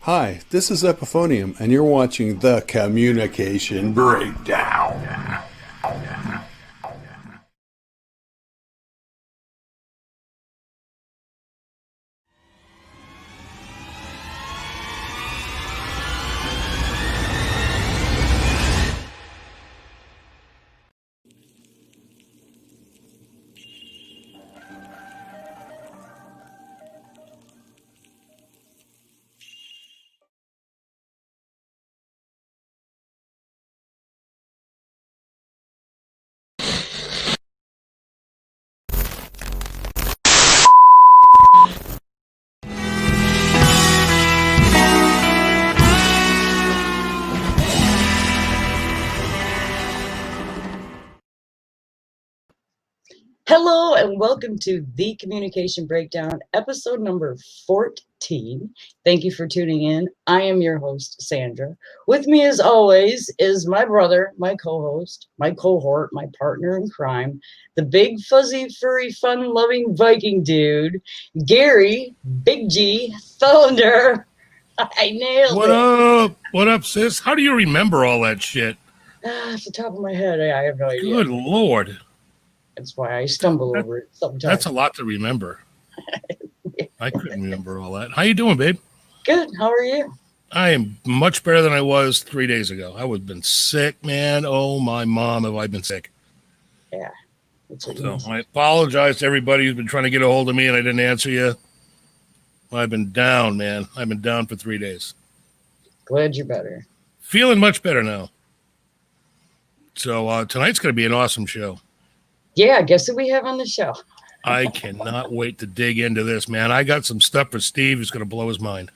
Hi, this is Epiphonium, and you're watching The Communication Breakdown. Hello and welcome to The Communication Breakdown, episode number 14. Thank you for tuning in. I am your host, Sandra. With me, as always, is my brother, my co-host, my cohort, my partner in crime, the big, fuzzy, furry, fun-loving Viking dude, Gary, Big G, Thunder. I nailed What it. up? What up, sis? How do you remember all that shit? Off the top of my head, I have no idea. Good Lord. That's why I stumble over it sometimes. That's a lot to remember. I couldn't remember all that. How you doing, babe? Good. How are you? I am much better than I was 3 days ago. I would have been sick, man. Oh, my mom, have I been sick. Yeah. So I apologize to everybody who's been trying to get a hold of me and I didn't answer you. I've been down, man. I've been down for 3 days. Glad you're better. Feeling much better now. So tonight's going to be an awesome show. Yeah, guess who we have on the show? I cannot wait to dig into this, man. I got some stuff for Steve who's going to blow his mind.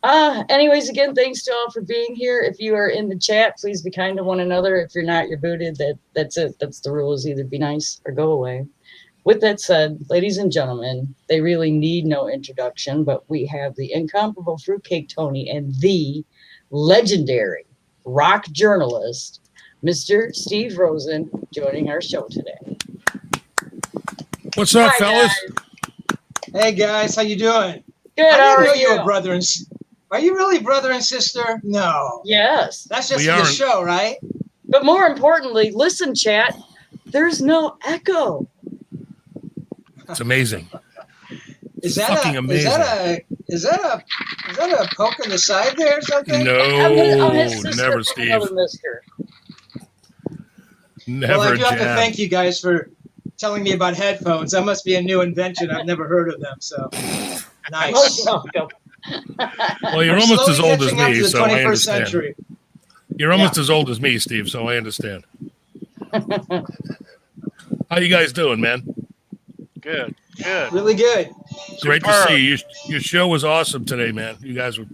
Anyways, again, thanks to all for being here. If you are in the chat, please be kind to one another. If you're not, you're booted. That's it. That's the rules. Either be nice or go away. With that said, ladies and gentlemen, they really need no introduction, but we have the incomparable Fruitcake Tony and the legendary rock journalist, Mr. Steve Rosen, joining our show today. What's up, Hi, fellas? guys. Hey guys, how you doing? Good. I How didn't know are you you? were brother and are you really brother and sister? No. Yes. That's just We for the aren't. show, right? But more importantly, listen, chat. There's no echo. It's amazing. Is that fucking amazing. Is that a poke in the side there or something? No, I'm his sister never, from Steve. another mister. Never Well, I a do have to jab. thank you guys for telling me about headphones. That must be a new invention. I've never heard of them. So nice. Most welcome. Well, you're I'm almost as slowly old as catching up me, to the so I 21st understand. century. You're almost as old as me, Steve, so I understand. How you guys doing, man? Good. Really good. Great to see you. Your show was awesome today, man. You guys were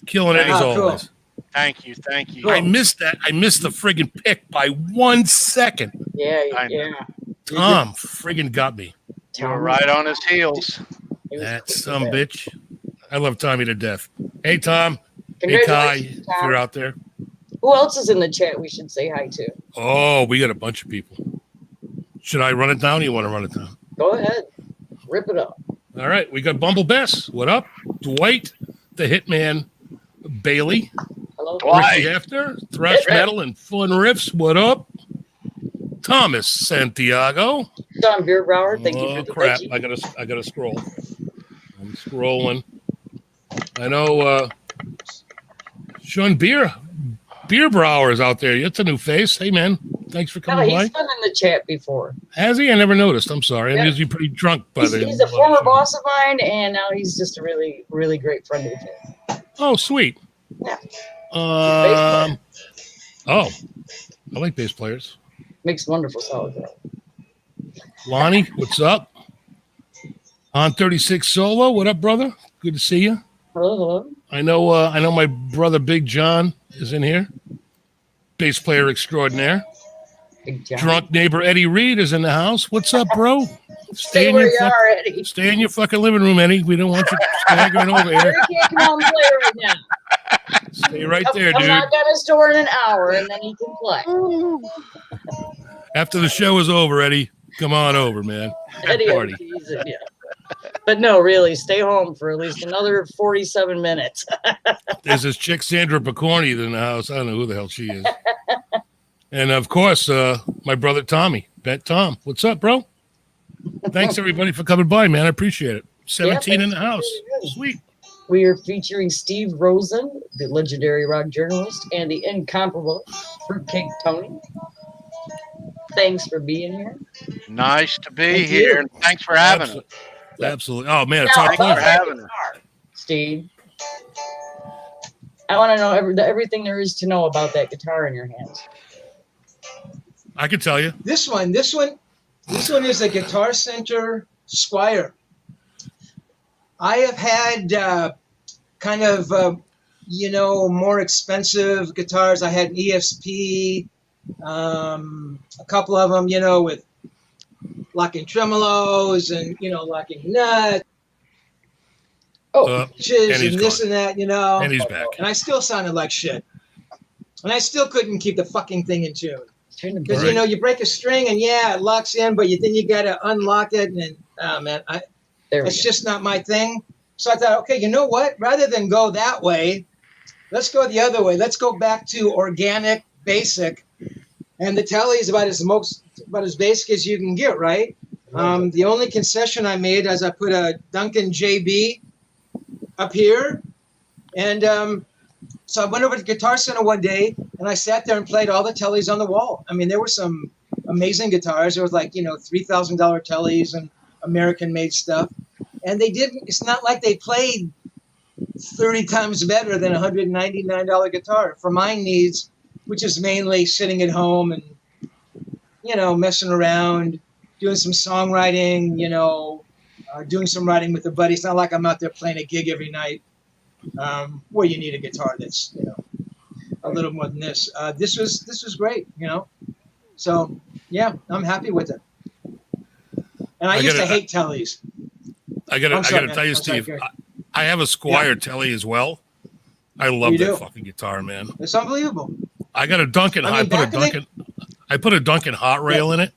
killing it as Cool. always. Thank you. I missed that. I missed the friggin' pick by 1 second. Yeah. Tom friggin' got me. You were right on his heels. That some bitch. I love Tommy to death. Hey, Tom. Hey, Kai, Congratulations, if you're out there. Who else is in the chat we should say hi to? Oh, we got a bunch of people. Should I run it down or you want to run it down? Go ahead. Rip it up. All right. We got Bumble Bess. What up? Dwight, the Hitman Bailey. Hello. Ricky Hefner, thrash metal and fun riffs. What up? Thomas Santiago. Don Bierbauer, thank you for the crap! veggie. I gotta scroll. I'm scrolling. I know. Sean Bierbauer is out there. It's a new face. Hey man, thanks for No, coming by. he's been in the chat before. Has he? I never noticed. I'm sorry. Yeah. I'm usually pretty drunk by the. He's a former boss of mine, and now he's just a really, really great friend of his. Oh, sweet. Yeah. I like bass players. Makes wonderful solid rock. Lonnie, what's up? On 36 Solo, what up, brother? Good to see you. Hello. I know my brother Big John is in here. Bass player extraordinaire. Big John. Drunk neighbor Eddie Reed is in the house. What's up, bro? Stay where you are, Eddie. Stay in your fucking living room, Eddie. We don't want you staggering over here. Gary can't come out and play right now. Stay right there, I'm dude. not gonna store in an hour, and then he can play. After the show is over, Eddie, come on over, man. Eddie, Party. yeah. But no, really, stay home for at least another 47 minutes. There's this chick, Sandra Picorni, in the house. I don't know who the hell she is. And, of course, my brother Tommy. Bet Tom. What's up, bro? Thanks, everybody, for coming by, man. I appreciate it. 17 in the house. Sweet. We are featuring Steve Rosen, the legendary rock journalist, and the incomparable Fruitcake Tony. Thanks for being here. Nice to be Thank here. you. And thanks for having us. Absolutely. Oh, man, it's our Thanks for pleasure. having us. Steve, I want to know everything there is to know about that guitar in your hands. I can tell you. This one is a Guitar Center Squire. I have had kind of more expensive guitars. I had an ESP, a couple of them, with locking tremolos and locking nuts. Oh, Pitches and he's and this gone. and that, And he's back. and I still sounded like shit. And I still couldn't keep the fucking thing in tune. Because, Right. you break a string and it locks in, but then you got to unlock it. And, man, there we it's go. just not my thing. So I thought, okay, you know what? Rather than go that way, let's go the other way. Let's go back to organic, basic. And the telly is about as basic as you can get, right? The only concession I made is I put a Duncan JB up here. And so I went over to Guitar Center one day, and I sat there and played all the tellies on the wall. I mean, there were some amazing guitars. There was like, $3,000 tellies and American-made stuff. And it's not like they played 30 times better than a $199 guitar for my needs, which is mainly sitting at home and, messing around, doing some songwriting, doing some writing with a buddy. It's not like I'm out there playing a gig every night where you need a guitar that's, a little more than this. This was great, So, yeah, I'm happy with it. And I used to hate tellies. I gotta I'm sorry, tell you, man. I'm sorry, Steve, Gary. I have a Squire telly as well. I love You that do? fucking guitar, man. It's unbelievable. I got a Duncan. I mean, I put a Duncan hot rail in it.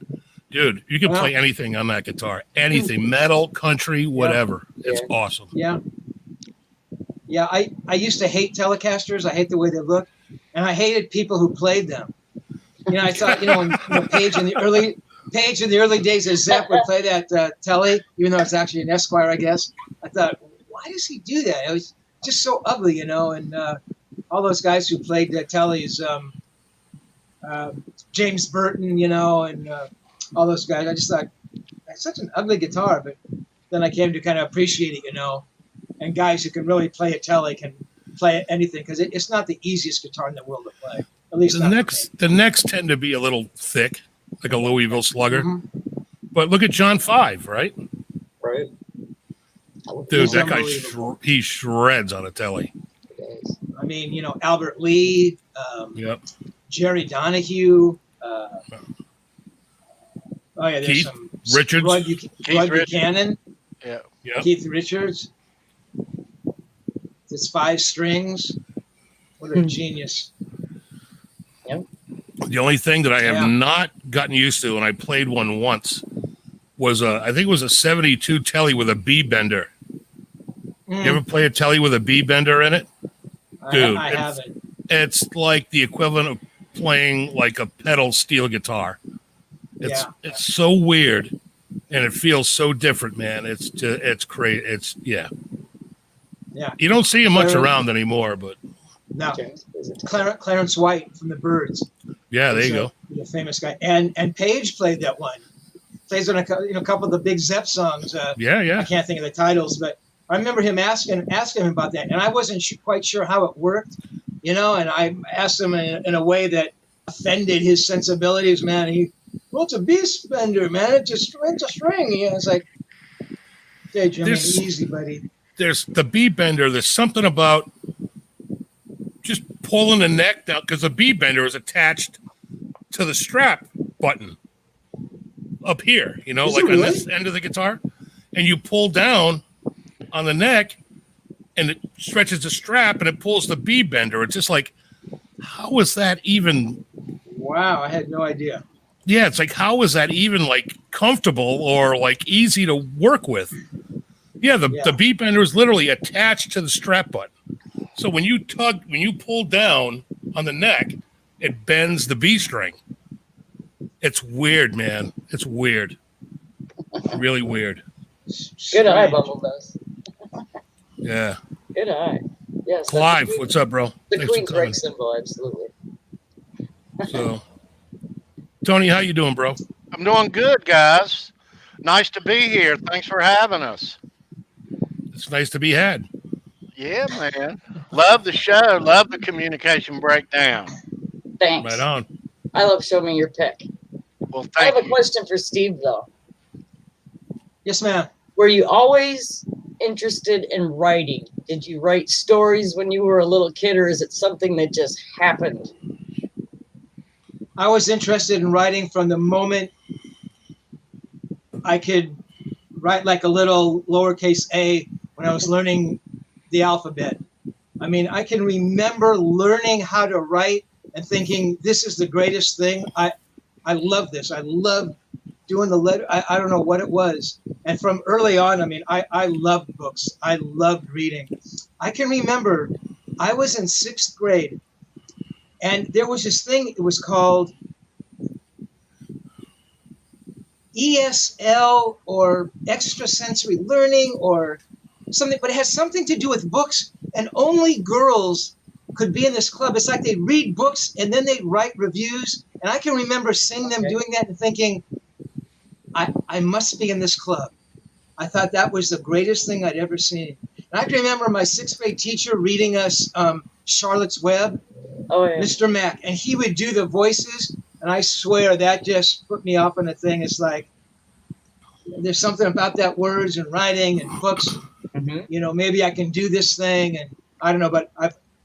Dude, you can Wow. play anything on that guitar. Anything. Metal, country, whatever. It's awesome. Yeah. Yeah, I used to hate Telecasters. I hate the way they look. And I hated people who played them. I thought, when Page in the early days of Zepp would play that telly, even though it's actually an Esquire, I guess. I thought, why does he do that? It was just so ugly, and all those guys who played tellies, James Burton, and all those guys. I just thought, that's such an ugly guitar, but then I came to kind of appreciate it, and guys who can really play a telly can play anything, because it's not the easiest guitar in the world to play. At least The necks tend to be a little thick, like a Louisville Slugger. Mm-hmm. But look at John 5, right? Right. Dude, He's that guy unbelievable. he shreds on a telly. I mean, Albert Lee, Yep. Jerry Donahue. There's Keith some Richards. Roy Richards. Buchanan, Yeah. Yep. Keith Richards. It's 5 strings. What a genius! The only thing that I have Yeah. not gotten used to, and I played one once, was I think it was a 72 telly with a B bender. You ever play a telly with a B bender in it? Dude, I haven't. It's like the equivalent of playing like a pedal steel guitar. It's so weird, and it feels so different, man. It's crazy. Yeah. You don't see it much Clarence- around anymore, but No, Clarence White from the Byrds. yeah, there you He's go. The famous guy, and Page played that one. Plays on a couple of the big Zepp songs. Yeah. I can't think of the titles, but I remember him asking him about that, and I wasn't quite sure how it worked, and I asked him in a way that offended his sensibilities, man. It's a B bender, man. It's a string. I was like, hey, Jimmy, This- easy, buddy. There's the B bender. There's something about just pulling the neck down, because the B bender is attached to the strap button up here, Is like it on really? this end of the guitar, and you pull down on the neck and it stretches the strap and it pulls the B bender. It's just like, how is that even? Wow, I had no idea. Yeah, it's like, how is that even like comfortable or like easy to work with? Yeah, the Yeah. beat bender is literally attached to the strap button. So when you pull down on the neck, it bends the B string. It's weird, man. It's weird. Really weird. Good eye, Strange. Bumble Buzz. Yeah. Good eye. Yes. Clive, that's what's up, bro? the Thanks for Queen's coming. Reich symbol, absolutely. So, Tony, how you doing, bro? I'm doing good, guys. Nice to be here. Thanks for having us. It's nice to be had. Yeah, man. Love the show. Love the communication breakdown. Thanks. Right on. I love showing me your pick. Well, I have thank a you. question for Steve, though. Yes, ma'am. Were you always interested in writing? Did you write stories when you were a little kid, or is it something that just happened? I was interested in writing from the moment I could write like a little lowercase a when I was learning the alphabet. I mean, I can remember learning how to write and thinking, this is the greatest thing. I love this. I love doing the letter. I don't know what it was. And from early on, I mean, I loved books. I loved reading. I can remember I was in 6th grade and there was this thing, it was called ESL or extrasensory learning or something, but it has something to do with books, and only girls could be in this club. It's like they read books and then they write reviews. And I can remember seeing them doing that and thinking, I must be in this club. I thought that was the greatest thing I'd ever seen. And I can remember my 6th grade teacher reading us Charlotte's Web, Oh, yeah. Mr. Mack, and he would do the voices. And I swear that just put me off on a thing. It's like, there's something about that words and writing and books. Mm-hmm. You know, maybe I can do this thing. And I don't know, but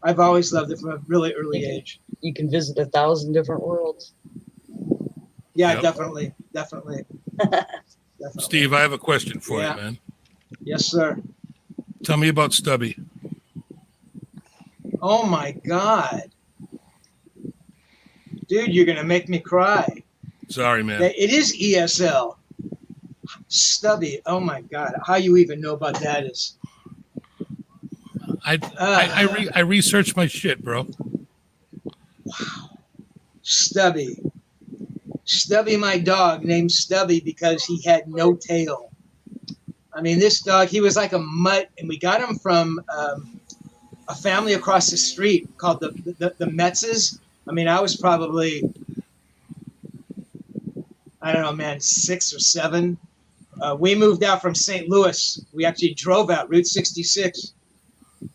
I've always loved it from a really early age. You can visit 1,000 different worlds. Yeah, Yep. definitely. Definitely. Steve, I have a question for Yeah. you, man. Yes, sir. Tell me about Stubby. Oh my God. Dude, you're going to make me cry. Sorry, man. It is ESL. Stubby. Oh my God. How you even know about that is. I researched my shit, bro. Stubby. Stubby, my dog, named Stubby because he had no tail. I mean, this dog, he was like a mutt, and we got him from a family across the street called the Metzes. I mean, I was probably, I don't know, man, 6 or 7. We moved out from St. Louis. We actually drove out Route 66.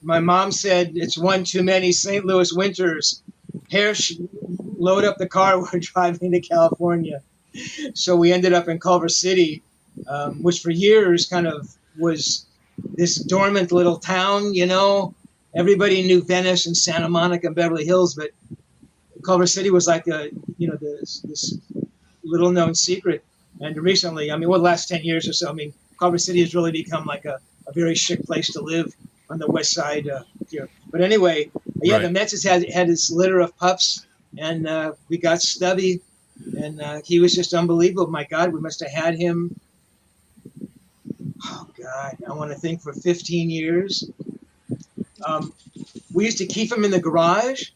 My mom said it's one too many St. Louis winters. Load up the car. We're driving to California. So we ended up in Culver City, which for years kind of was this dormant little town, you know. Everybody knew Venice and Santa Monica and Beverly Hills, but Culver City was like this little known secret. And recently, I mean, the last 10 years or so, I mean, Culver City has really become like a very chic place to live on the west side here. But anyway, yeah, Right. the Mets had this litter of pups, and we got Stubby, and he was just unbelievable. My God, we must have had him, oh God, I want to think, for 15 years. We used to keep him in the garage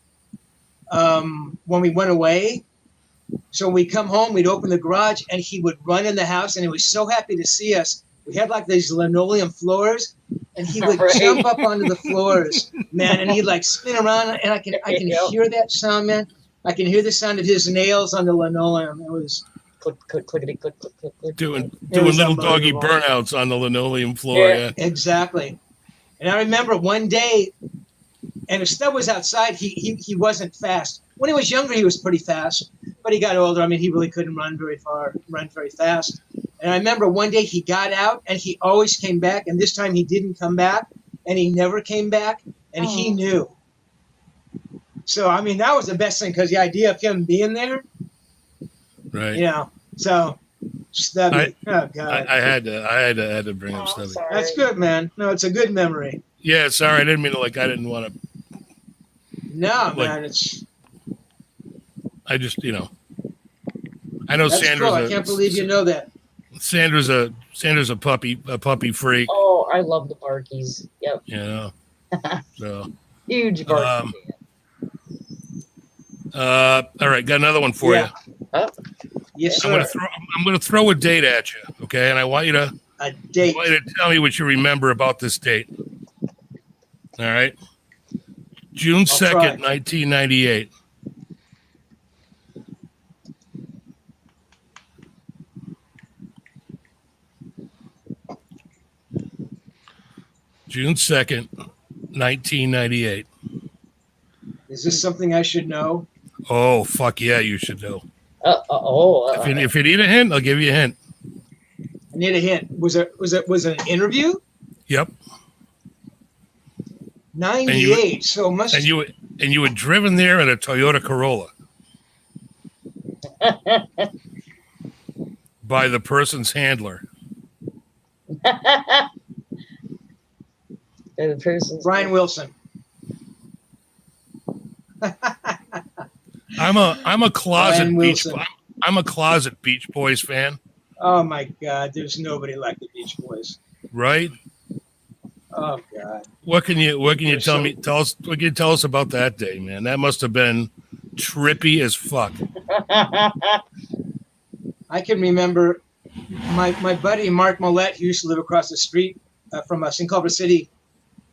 when we went away. So when we come home, we'd open the garage, and he would run in the house, and he was so happy to see us. We had like these linoleum floors, and he would Right. jump up onto the floors, man, and he'd like spin around, and I can Yep. hear that sound, man. I can hear the sound of his nails on the linoleum. It was Click, click, clickety, click, click, click, click. Doing was little doggy unbelievable. burnouts on the linoleum floor. Yeah. Yeah. exactly. And I remember one day, and if Stub was outside, he wasn't fast. When he was younger, he was pretty fast, but he got older. I mean, he really couldn't run very fast. And I remember one day he got out, and he always came back, and this time he didn't come back, and he never came back, and he Oh. knew. So, I mean, that was the best thing, because the idea of him being there, Right. you know, so Stubby, oh God. I had to bring up Oh, Stubby. sorry. That's good, man. No, it's a good memory. Yeah, sorry, I didn't mean to. I didn't want to. No, Like- man, it's I just, I know that's Sandra's cool. I can't believe you know that. Sandra's a puppy freak. Oh, I love the Barkies. Yep. Yeah. So, Huge Barkie. all right, got another one for Yeah. you. Oh, Yes, I'm sir. gonna throw a date at you, okay? And I want you to A date. tell me what you remember about this date. All right, June I'll try. 2nd, 1998. June 2nd, 1998. Is this something I should know? Oh, fuck yeah, you should know. If you need a hint, I'll give you a hint. I need a hint. Was it an interview? Yep. 98. So must. And you were driven there in a Toyota Corolla by the person's handler. the person's Brian Wilson. I'm a closet Brian Beach. Wilson. I'm a closet Beach Boys fan, Oh my God! There's nobody like the Beach Boys. right? Oh God! What can you They're tell so- me? What can you tell us about that day, man? That must have been trippy as fuck. I can remember my buddy Mark Millette, who used to live across the street from us in Culver City.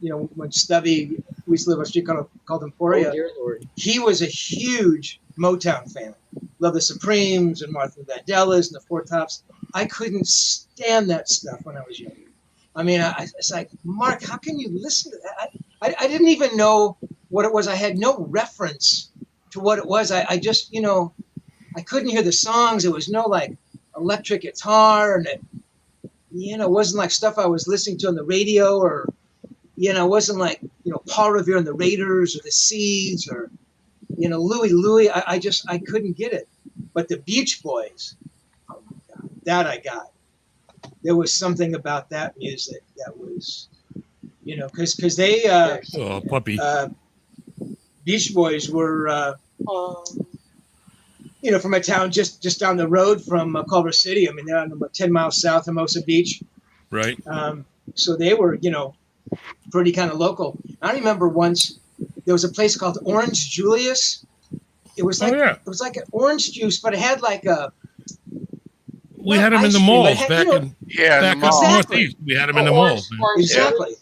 You know, when Stubby, we used to live on a street called Emporia. Oh, dear Lord. He was a huge Motown fan. Loved the Supremes and Martha Vandellas and the Four Tops. I couldn't stand that stuff when I was young. I mean, it's like, Mark, how can you listen to that? I didn't even know what it was. I had no reference to what it was. I just, you know, I couldn't hear the songs. There was no like electric guitar, and it, you know, it wasn't like stuff I was listening to on the radio, or, you know, it wasn't like, you know, Paul Revere and the Raiders or the Seeds or, you know, Louie. I couldn't get it. But the Beach Boys, oh my God, that I got. There was something about that music that was, you know, because they, Oh, puppy. Beach Boys were, you know, from a town just down the road from Culver City. I mean, they're about 10 miles south of Hermosa Beach. Right. So they were, you know, pretty kind of local. I remember once there was a place called Orange Julius. It was like yeah. it was like an orange juice, but it had like a. We had them in the ice cream, malls but it had, back you know, in Yeah, back in the up mall. Exactly. northeast. We had them in the malls. man. Exactly.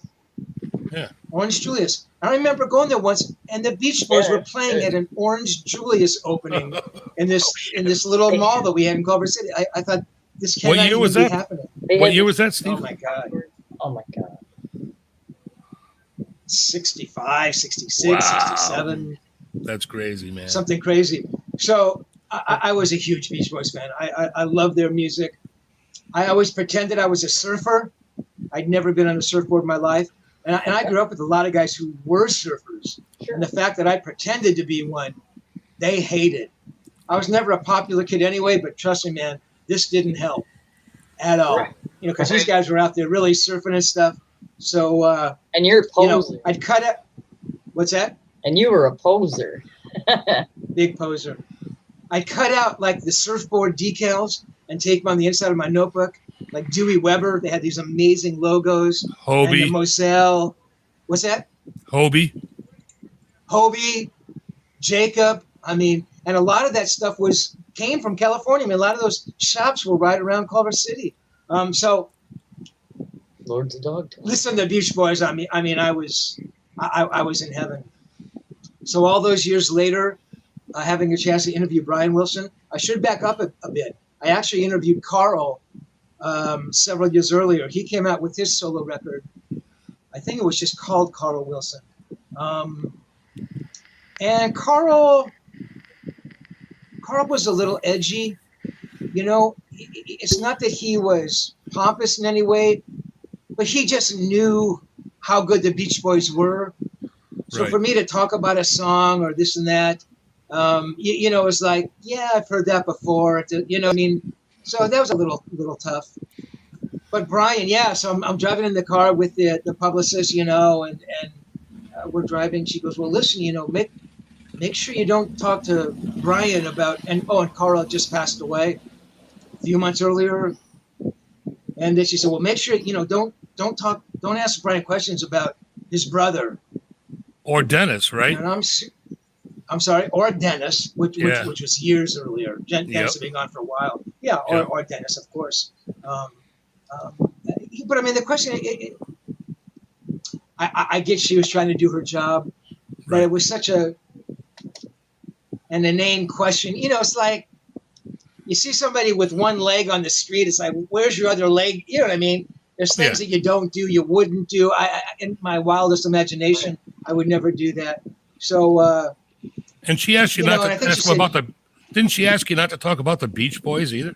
Yeah. Orange Julius. I remember going there once, and the Beach Boys were Yeah, playing yeah. at an Orange Julius opening in this little mall that we had in Culver City. I thought this What cannot year was even be that? happening. What year was that, Oh Steve? my God. Oh my God. 65, 66, Wow. 67. That's crazy, man. Something crazy. So I was a huge Beach Boys fan. I love their music. I always pretended I was a surfer. I'd never been on a surfboard in my life. And I grew up with a lot of guys who were surfers. Sure. And the fact that I pretended to be one, they hated. I was never a popular kid anyway, but trust me, man, this didn't help at all. Right. You know, because these guys were out there really surfing and stuff. So, And you're a you know, poser. I'd cut it. What's that? And you were a poser. Big poser. I'd cut out like the surfboard decals and take them on the inside of my notebook, like Dewey Weber. They had these amazing logos. And the Hobie. Moselle. What's that? Hobie. Hobie, Jacob. I mean, and a lot of that stuff came from California. I mean, a lot of those shops were right around Culver City. So Lord's a dog. Town. listen to the Beach Boys. I mean, I was in heaven. So all those years later, having a chance to interview Brian Wilson, I should back up a bit. I actually interviewed Carl several years earlier. He came out with his solo record. I think it was just called Carl Wilson. And Carl was a little edgy. You know, it's not that he was pompous in any way, but he just knew how good the Beach Boys were. So Right. for me to talk about a song or this and that, you know, it's like, yeah, I've heard that before. You know, I mean, so that was a little tough. But Brian, yeah, so I'm driving in the car with the publicist, you know, and we're driving. She goes, well, listen, you know, make sure you don't talk to Brian about, and Carl had just passed away a few months earlier. And then she said, well, make sure, you know, don't talk don't ask Brian questions about his brother Or Dennis, right? And I'm sorry, or Dennis, which was years earlier. Dennis had been gone for a while. Yeah, or Dennis, of course. But I mean, the question, I get she was trying to do her job, but it was such an inane question. You know, it's like you see somebody with one leg on the street. It's like, where's your other leg? You know what I mean? There's things that you don't do, you wouldn't do. In my wildest imagination, I would never do that. So. And she asked you not to ask about the. Didn't she ask you not to talk about the Beach Boys either?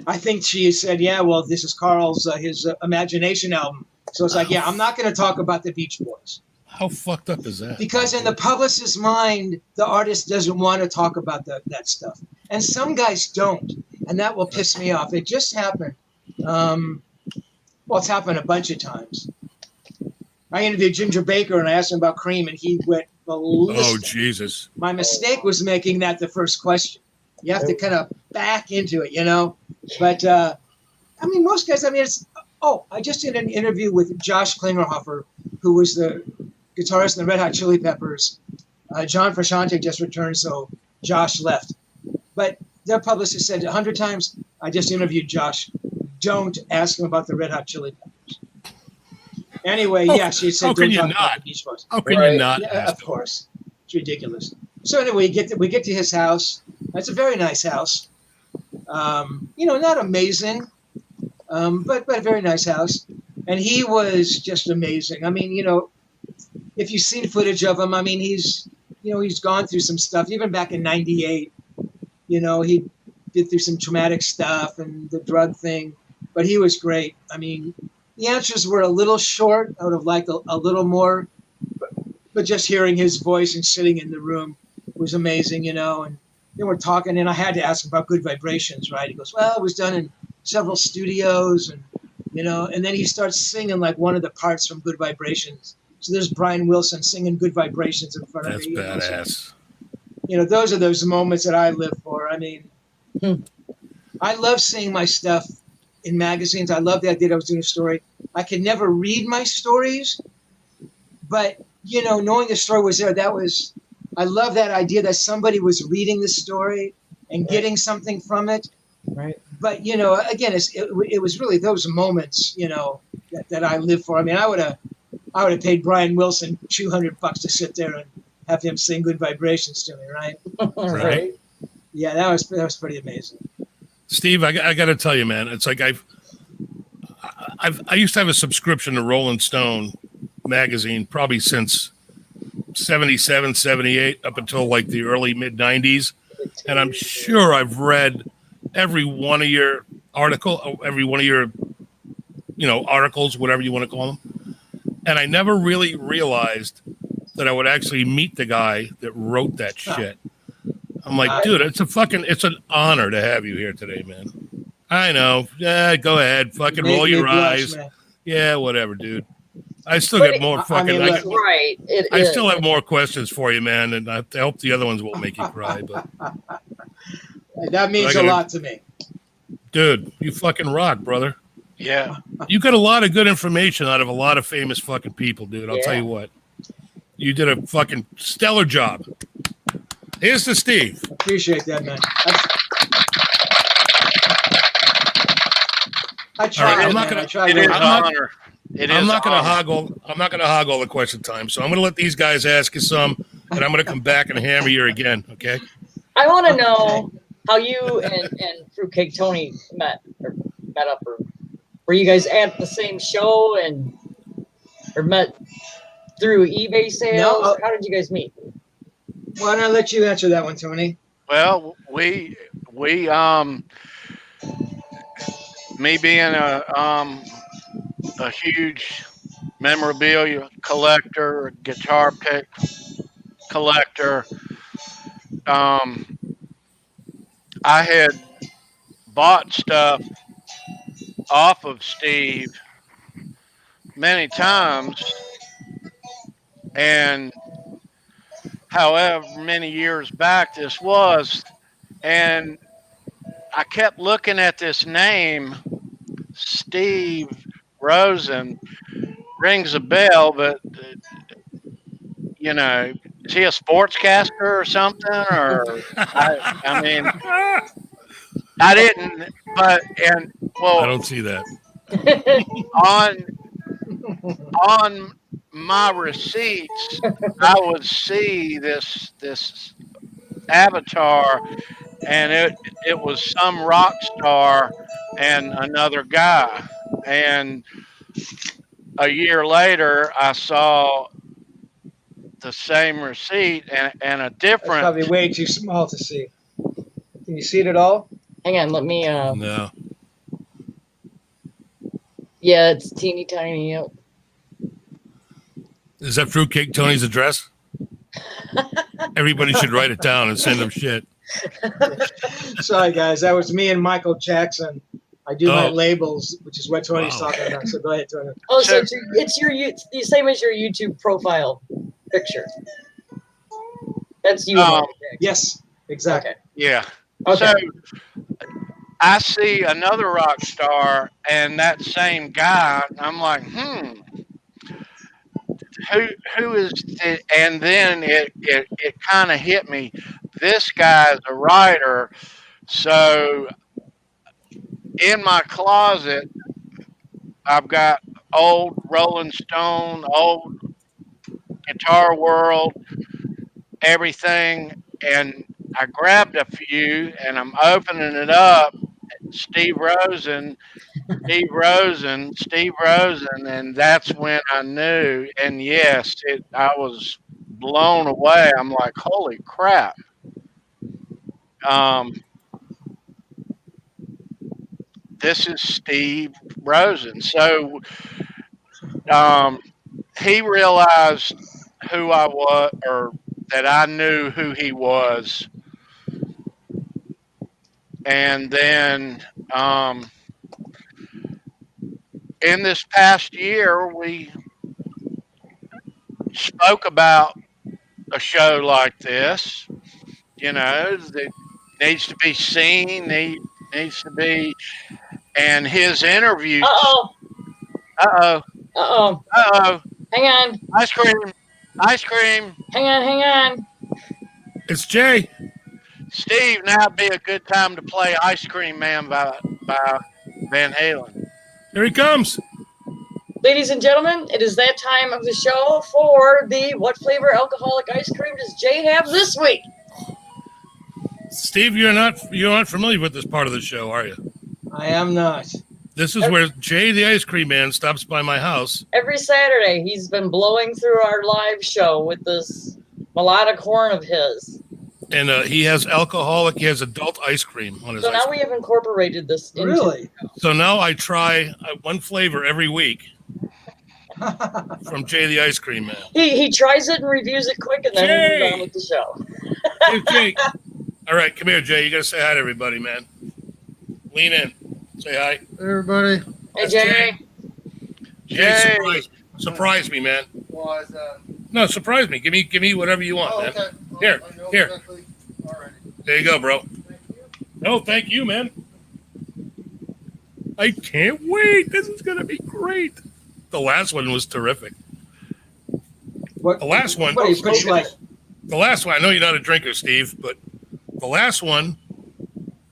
I think she said, "Yeah, well, this is Carl's his imagination album." So it's like, yeah, I'm not going to talk about the Beach Boys. How fucked up is that? Because in the publicist's mind, the artist doesn't want to talk about that stuff, and some guys don't, and that will piss me off. It just happened. Well, it's happened a bunch of times. I interviewed Ginger Baker and I asked him about Cream, and he went ballistic. Oh, Jesus. My mistake was making that the first question. You have to kind of back into it, you know? But, I mean, most guys, I mean, it's, I just did an interview with Josh Klingerhofer, who was the guitarist in the Red Hot Chili Peppers. John Frusciante just returned, so Josh left. But their publicist said 100 times, I just interviewed Josh. Don't ask him about the Red Hot Chili Peppers. Anyway, she said, don't talk not? about the Beach Boys. How can you not? Yeah, of course. It's ridiculous. So anyway, we get to his house. It's a very nice house. You know, not amazing, but a very nice house. And he was just amazing. I mean, you know, if you've seen footage of him, I mean, he's gone through some stuff. Even back in '98, you know, he did through some traumatic stuff and the drug thing. But he was great. I mean, the answers were a little short. I would have liked a little more. But just hearing his voice and sitting in the room was amazing, you know. And then we're talking, and I had to ask him about Good Vibrations, right? He goes, well, it was done in several studios, and, you know. And then he starts singing, like, one of the parts from Good Vibrations. So there's Brian Wilson singing Good Vibrations in front of me. That's badass. You know, those are those moments that I live for. I mean, I love seeing my stuff in magazines. I love the idea that I was doing a story. I could never read my stories, but, you know, knowing the story was there, I love that idea that somebody was reading the story and getting something from it. Right. But, you know, again, it was really those moments, you know, that I live for. I mean, I would have paid Brian Wilson $200 to sit there and have him sing Good Vibrations to me, right? Right. Yeah, that was pretty amazing. Steve, I got to tell you, man, it's like I used to have a subscription to Rolling Stone magazine probably since 77, 78 up until like the early mid 90s. And I'm sure I've read every one of your articles, you know, articles, whatever you want to call them. And I never really realized that I would actually meet the guy that wrote that shit. I'm like, dude, it's an honor to have you here today, man. I know. Yeah, go ahead. Fucking roll your eyes. Man. Yeah, whatever, dude. I still get more fucking. I still have more questions for you, man, and I hope the other ones won't make you cry. But that means a lot to me, dude. You fucking rock, brother. Yeah, you got a lot of good information out of a lot of famous fucking people, dude. I'll tell you what. You did a fucking stellar job. Here's to Steve. Appreciate that, man. I tried. Right, I'm not going to hog all the question time. So I'm going to let these guys ask you some, and I'm going to come back and hammer you again. Okay. I want to know how you and Fruitcake Tony met up, or were you guys at the same show or met through eBay sales? No, how did you guys meet? Why don't I let you answer that one, Tony? Well, we me being a huge memorabilia collector, guitar pick collector, I had bought stuff off of Steve many times, and however many years back this was, and I kept looking at this name, Steve Rosen rings a bell, but you know, is he a sportscaster or something? Or I mean, I didn't, but and I well, don't see that. on on my receipts, I would see this avatar, and it was some rock star and another guy, and a year later, I saw the same receipt and a That's different. probably way too small to see. Can you see it at all? Hang on, let me. No. Yeah, it's teeny tiny. Yep. Is that Fruitcake Tony's address? Everybody should write it down and send him shit. Sorry, guys. That was me and Michael Jackson. I do my Oh. labels, which is what Tony's Wow. talking about. So go ahead, Tony. Oh, so it's the same as your YouTube profile picture. That's you. Um, Yes, exactly. Okay. Yeah. Okay. So I see another rock star and that same guy. I'm like, who is it? And then it kind of hit me. This guy's a writer. So in my closet, I've got old Rolling Stone, old Guitar World, everything, and I grabbed a few and I'm opening it up. Steve Rosen, Steve Rosen, and that's when I knew. And yes, I was blown away. I'm like, holy crap! Um, this is Steve Rosen. So he realized who I was, or that I knew who he was, and then in this past year, we spoke about a show like this. You know, that needs to be seen, needs to be, and his interviews. Uh-oh. Uh-oh. Uh-oh. Uh-oh. Hang on. Ice cream. Ice cream. Hang on. Hang on. It's Jay. Steve, now would be a good time to play Ice Cream Man by Van Halen. Here he comes. Ladies and gentlemen, it is that time of the show for the what flavor alcoholic ice cream does Jay have this week? Steve, you're not familiar with this part of the show, are you? I am not. This is where Jay the Ice Cream Man stops by my house. Every Saturday, he's been blowing through our live show with this melodic horn of his. And he has adult ice cream on his So ice now we cream. have incorporated this into Really? So now I try one flavor every week from Jay the Ice Cream Man. He tries it and reviews it quick, and then he moves Jay! on with the show. Hey, Jay. All right, come here, Jay. You got to say hi to everybody, man. Lean in. Say hi. Everybody, Hey, That's Jay. Jay, surprise me, man. why is that? No, surprise me. Give me whatever you want, Oh, man. okay. Here, I know here. exactly. All right. There you go, bro. Thank you. No, thank you, man. I can't wait. This is gonna be great. The last one was terrific. What? The last one. What do you push like? The last one. I know you're not a drinker, Steve, but the last one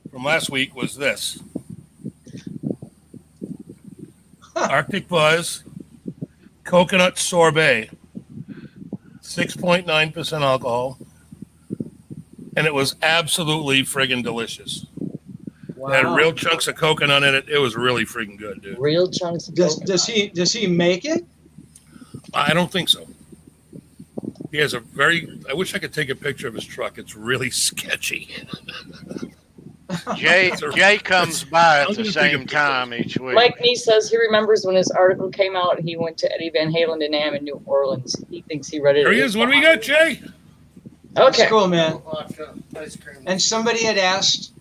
from last week was this: Arctic Buzz Coconut Sorbet, 6.9% alcohol, and it was absolutely friggin' delicious. It had real chunks of coconut in it. It was really freaking good, dude. Real chunks of Does he make it? I don't think so. He has a I wish I could take a picture of his truck. It's really sketchy. Jay comes by I'm at the gonna take a same picture. time each week. Mike Nee says he remembers when his article came out, he went to Eddie Van Halen to NAMM in New Orleans. He thinks he read it. There he is. What do we got, Jay? Okay. It's cool, man. Ice cream. And somebody had asked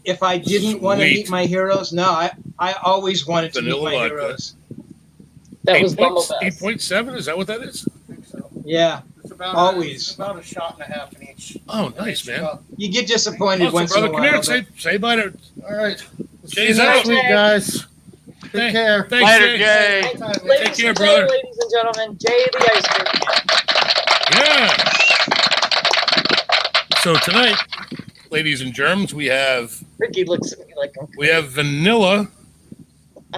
if I didn't want to Sweet. meet my heroes. No, I always wanted to Vanilla meet my vodka. heroes. That was Bumblebee. 8.7? Is that what that is? I think so. Yeah, It's about Always. it's about a shot and a half in each. Oh, nice, man. you get disappointed Awesome, once brother. in a Come while. here and say bye to All right. Jay's See you next out. week, guys. Hey, care. Thanks, Later, Jay. Jay. Ladies care, and brother. ladies and gentlemen, Jay the Ice Cream Man. Yeah. So tonight, ladies and germs, we have Ricky looks at me like I'm vanilla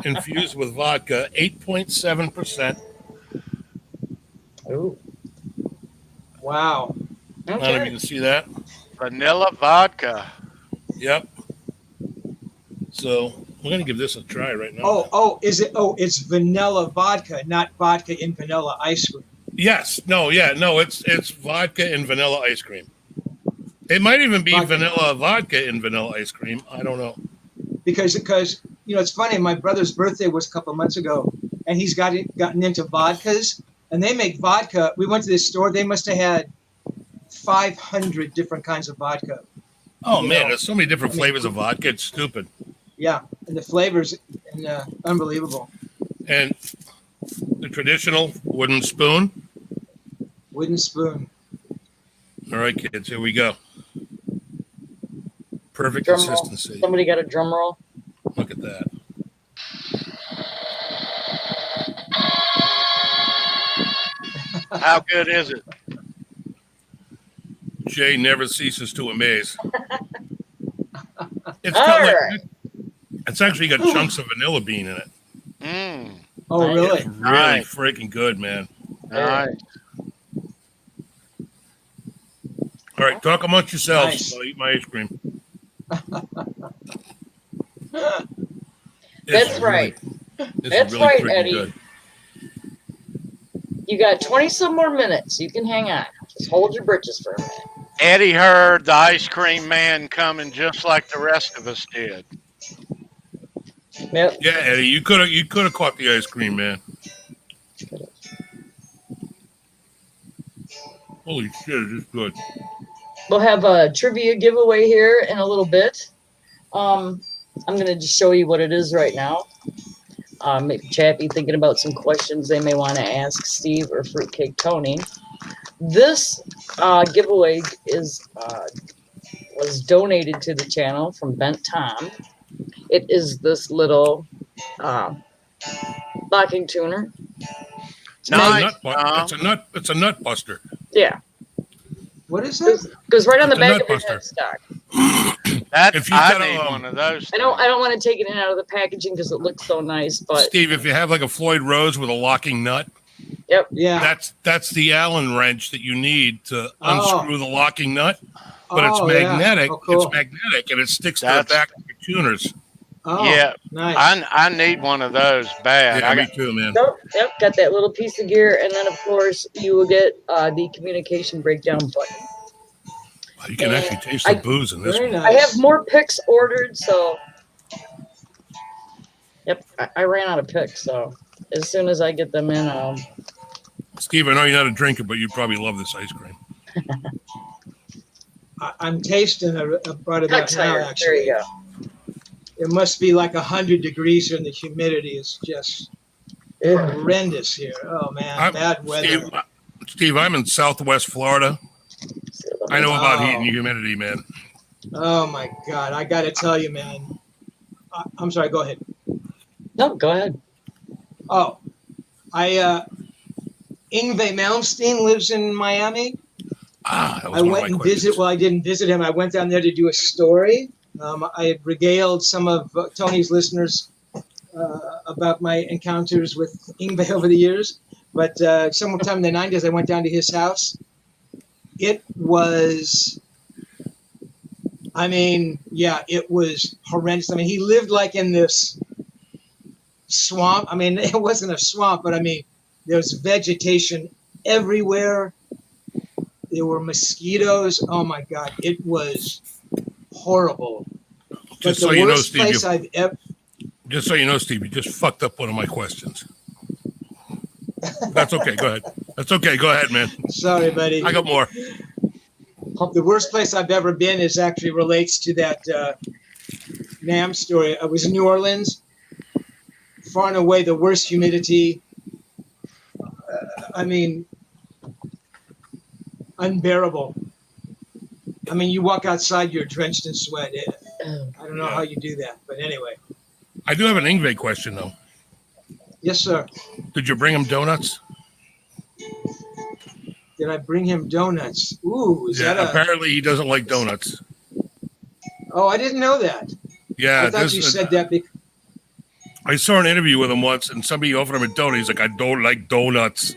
infused with vodka, 8.7%. Ooh. Wow. I don't know if you Okay. can see that. Vanilla vodka. Yep. So we're gonna give this a try right now. Is it? Oh, it's vanilla vodka, not vodka in vanilla ice cream. Yes. No. Yeah. No. It's vodka and vanilla ice cream. It might even be Vodka. vanilla vodka and vanilla ice cream. I don't know. Because it's funny. My brother's birthday was a couple of months ago, and he's gotten into vodkas, and they make vodka. We went to this store. They must have had 500 different kinds of vodka. Oh You man, know, there's so many different flavors of vodka. It's stupid. Yeah, and the flavors, unbelievable. And the traditional wooden spoon. Wooden spoon. All right, kids, here we go. Perfect Drum roll. consistency. Somebody got a drum roll. Look at that. How good is it? Jay never ceases to amaze. It's All got right. it's actually got chunks of vanilla bean in it. Mmm. Oh, really? It's really Nice. freaking good, man. Nice. All right, talk amongst yourselves. Nice. I'll eat my ice cream. That's right. That's right, Eddie. You got 20 some more minutes. You can hang on. Just hold your britches for a minute. Eddie heard the ice cream man coming just like the rest of us did. Yep. Yeah, Eddie, you could have caught the ice cream, man. Holy shit, it's good. We'll have a trivia giveaway here in a little bit. I'm going to just show you what it is right now. Maybe chat be thinking about some questions they may want to ask Steve or Fruitcake Tony. This giveaway was donated to the channel from Bent Tom. It is this little locking tuner. Nice. It's a nut buster. Yeah, What is it? goes right on the It's a back of your nut headstock. If you I got need one of those. I don't want to take it in out of the packaging because it looks so nice, but Steve, if you have like a Floyd Rose with a locking nut, Yeah. that's the Allen wrench that you need to unscrew the locking nut. But it's Oh, yeah. magnetic. Oh, cool. It's magnetic, and it sticks to the That's- back of your tuners. Oh, Yeah. nice. I need one of those bad. Yeah, I me got, too, man. yep, got that little piece of gear, and then of course you will get the communication breakdown button. You can actually taste I- the booze in this Very one. nice. I have more picks ordered, so yep, I ran out of picks, so as soon as I get them in, Steve, I know you're not a drinker, but you probably love this ice cream. I'm tasting a brought it out now, there actually. you go. It must be like 100 degrees here, and the humidity is just Yeah. horrendous here. Oh, man. I'm- Bad weather. Steve, I'm in Southwest Florida. I know about heat and Wow. humidity, man. Oh, my God. I got to tell you, man. I'm sorry. Go ahead. No, go ahead. Oh, Yngwie Malmsteen lives in Miami. That was I one went of my and questions. visited. Well, I didn't visit him. I went down there to do a story. I regaled some of Tony's listeners about my encounters with Yngwie over the years. But sometime in the 90s, I went down to his house. It was, it was horrendous. I mean, he lived like in this swamp. I mean, it wasn't a swamp, but I mean, there was vegetation everywhere. There were mosquitoes. Oh my God, it was horrible. Just But so the you know, worst Steve, place I've ever. just so you know, Steve, you just fucked up one of my questions. That's okay. Go ahead. That's okay. Go ahead, man. Sorry, buddy. I got more. The worst place I've ever been is actually relates to that NAM story. I was in New Orleans. Far and away the worst humidity. Unbearable. I mean, you walk outside, you're drenched in sweat. I don't know how you do that, but anyway. I do have an Yngwie question, though. Yes, sir. Did you bring him donuts? Did I bring him donuts? Ooh, is that a? Apparently he doesn't like donuts. Oh, I didn't know that. Yeah, I thought you said that because. I saw an interview with him once, and somebody offered him a donut. He's like, I don't like donuts.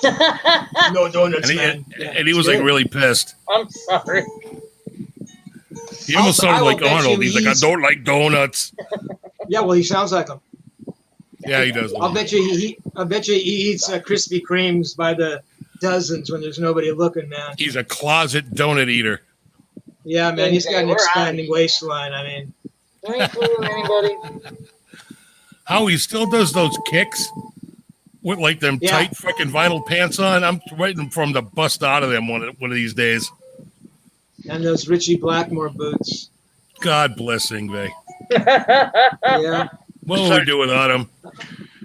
No donuts, And he, man. Yeah, and he was it's like good. really pissed. I'm sorry. He almost I sounded will like bet Arnold. you He's like, I he's- don't like donuts. Yeah, well, he sounds like him. Yeah, he does. I bet you he eats Krispy Kremes by the dozens when there's nobody looking, man. He's a closet donut eater. Yeah, man, he's got an We're expanding waistline. I mean, You ain't fooling anybody. How he still does those kicks with like them Yeah. tight freaking vinyl pants on. I'm waiting for him to bust out of them one of these days. and those Richie Blackmore boots. God bless Ingve. Yeah, What would we do without him?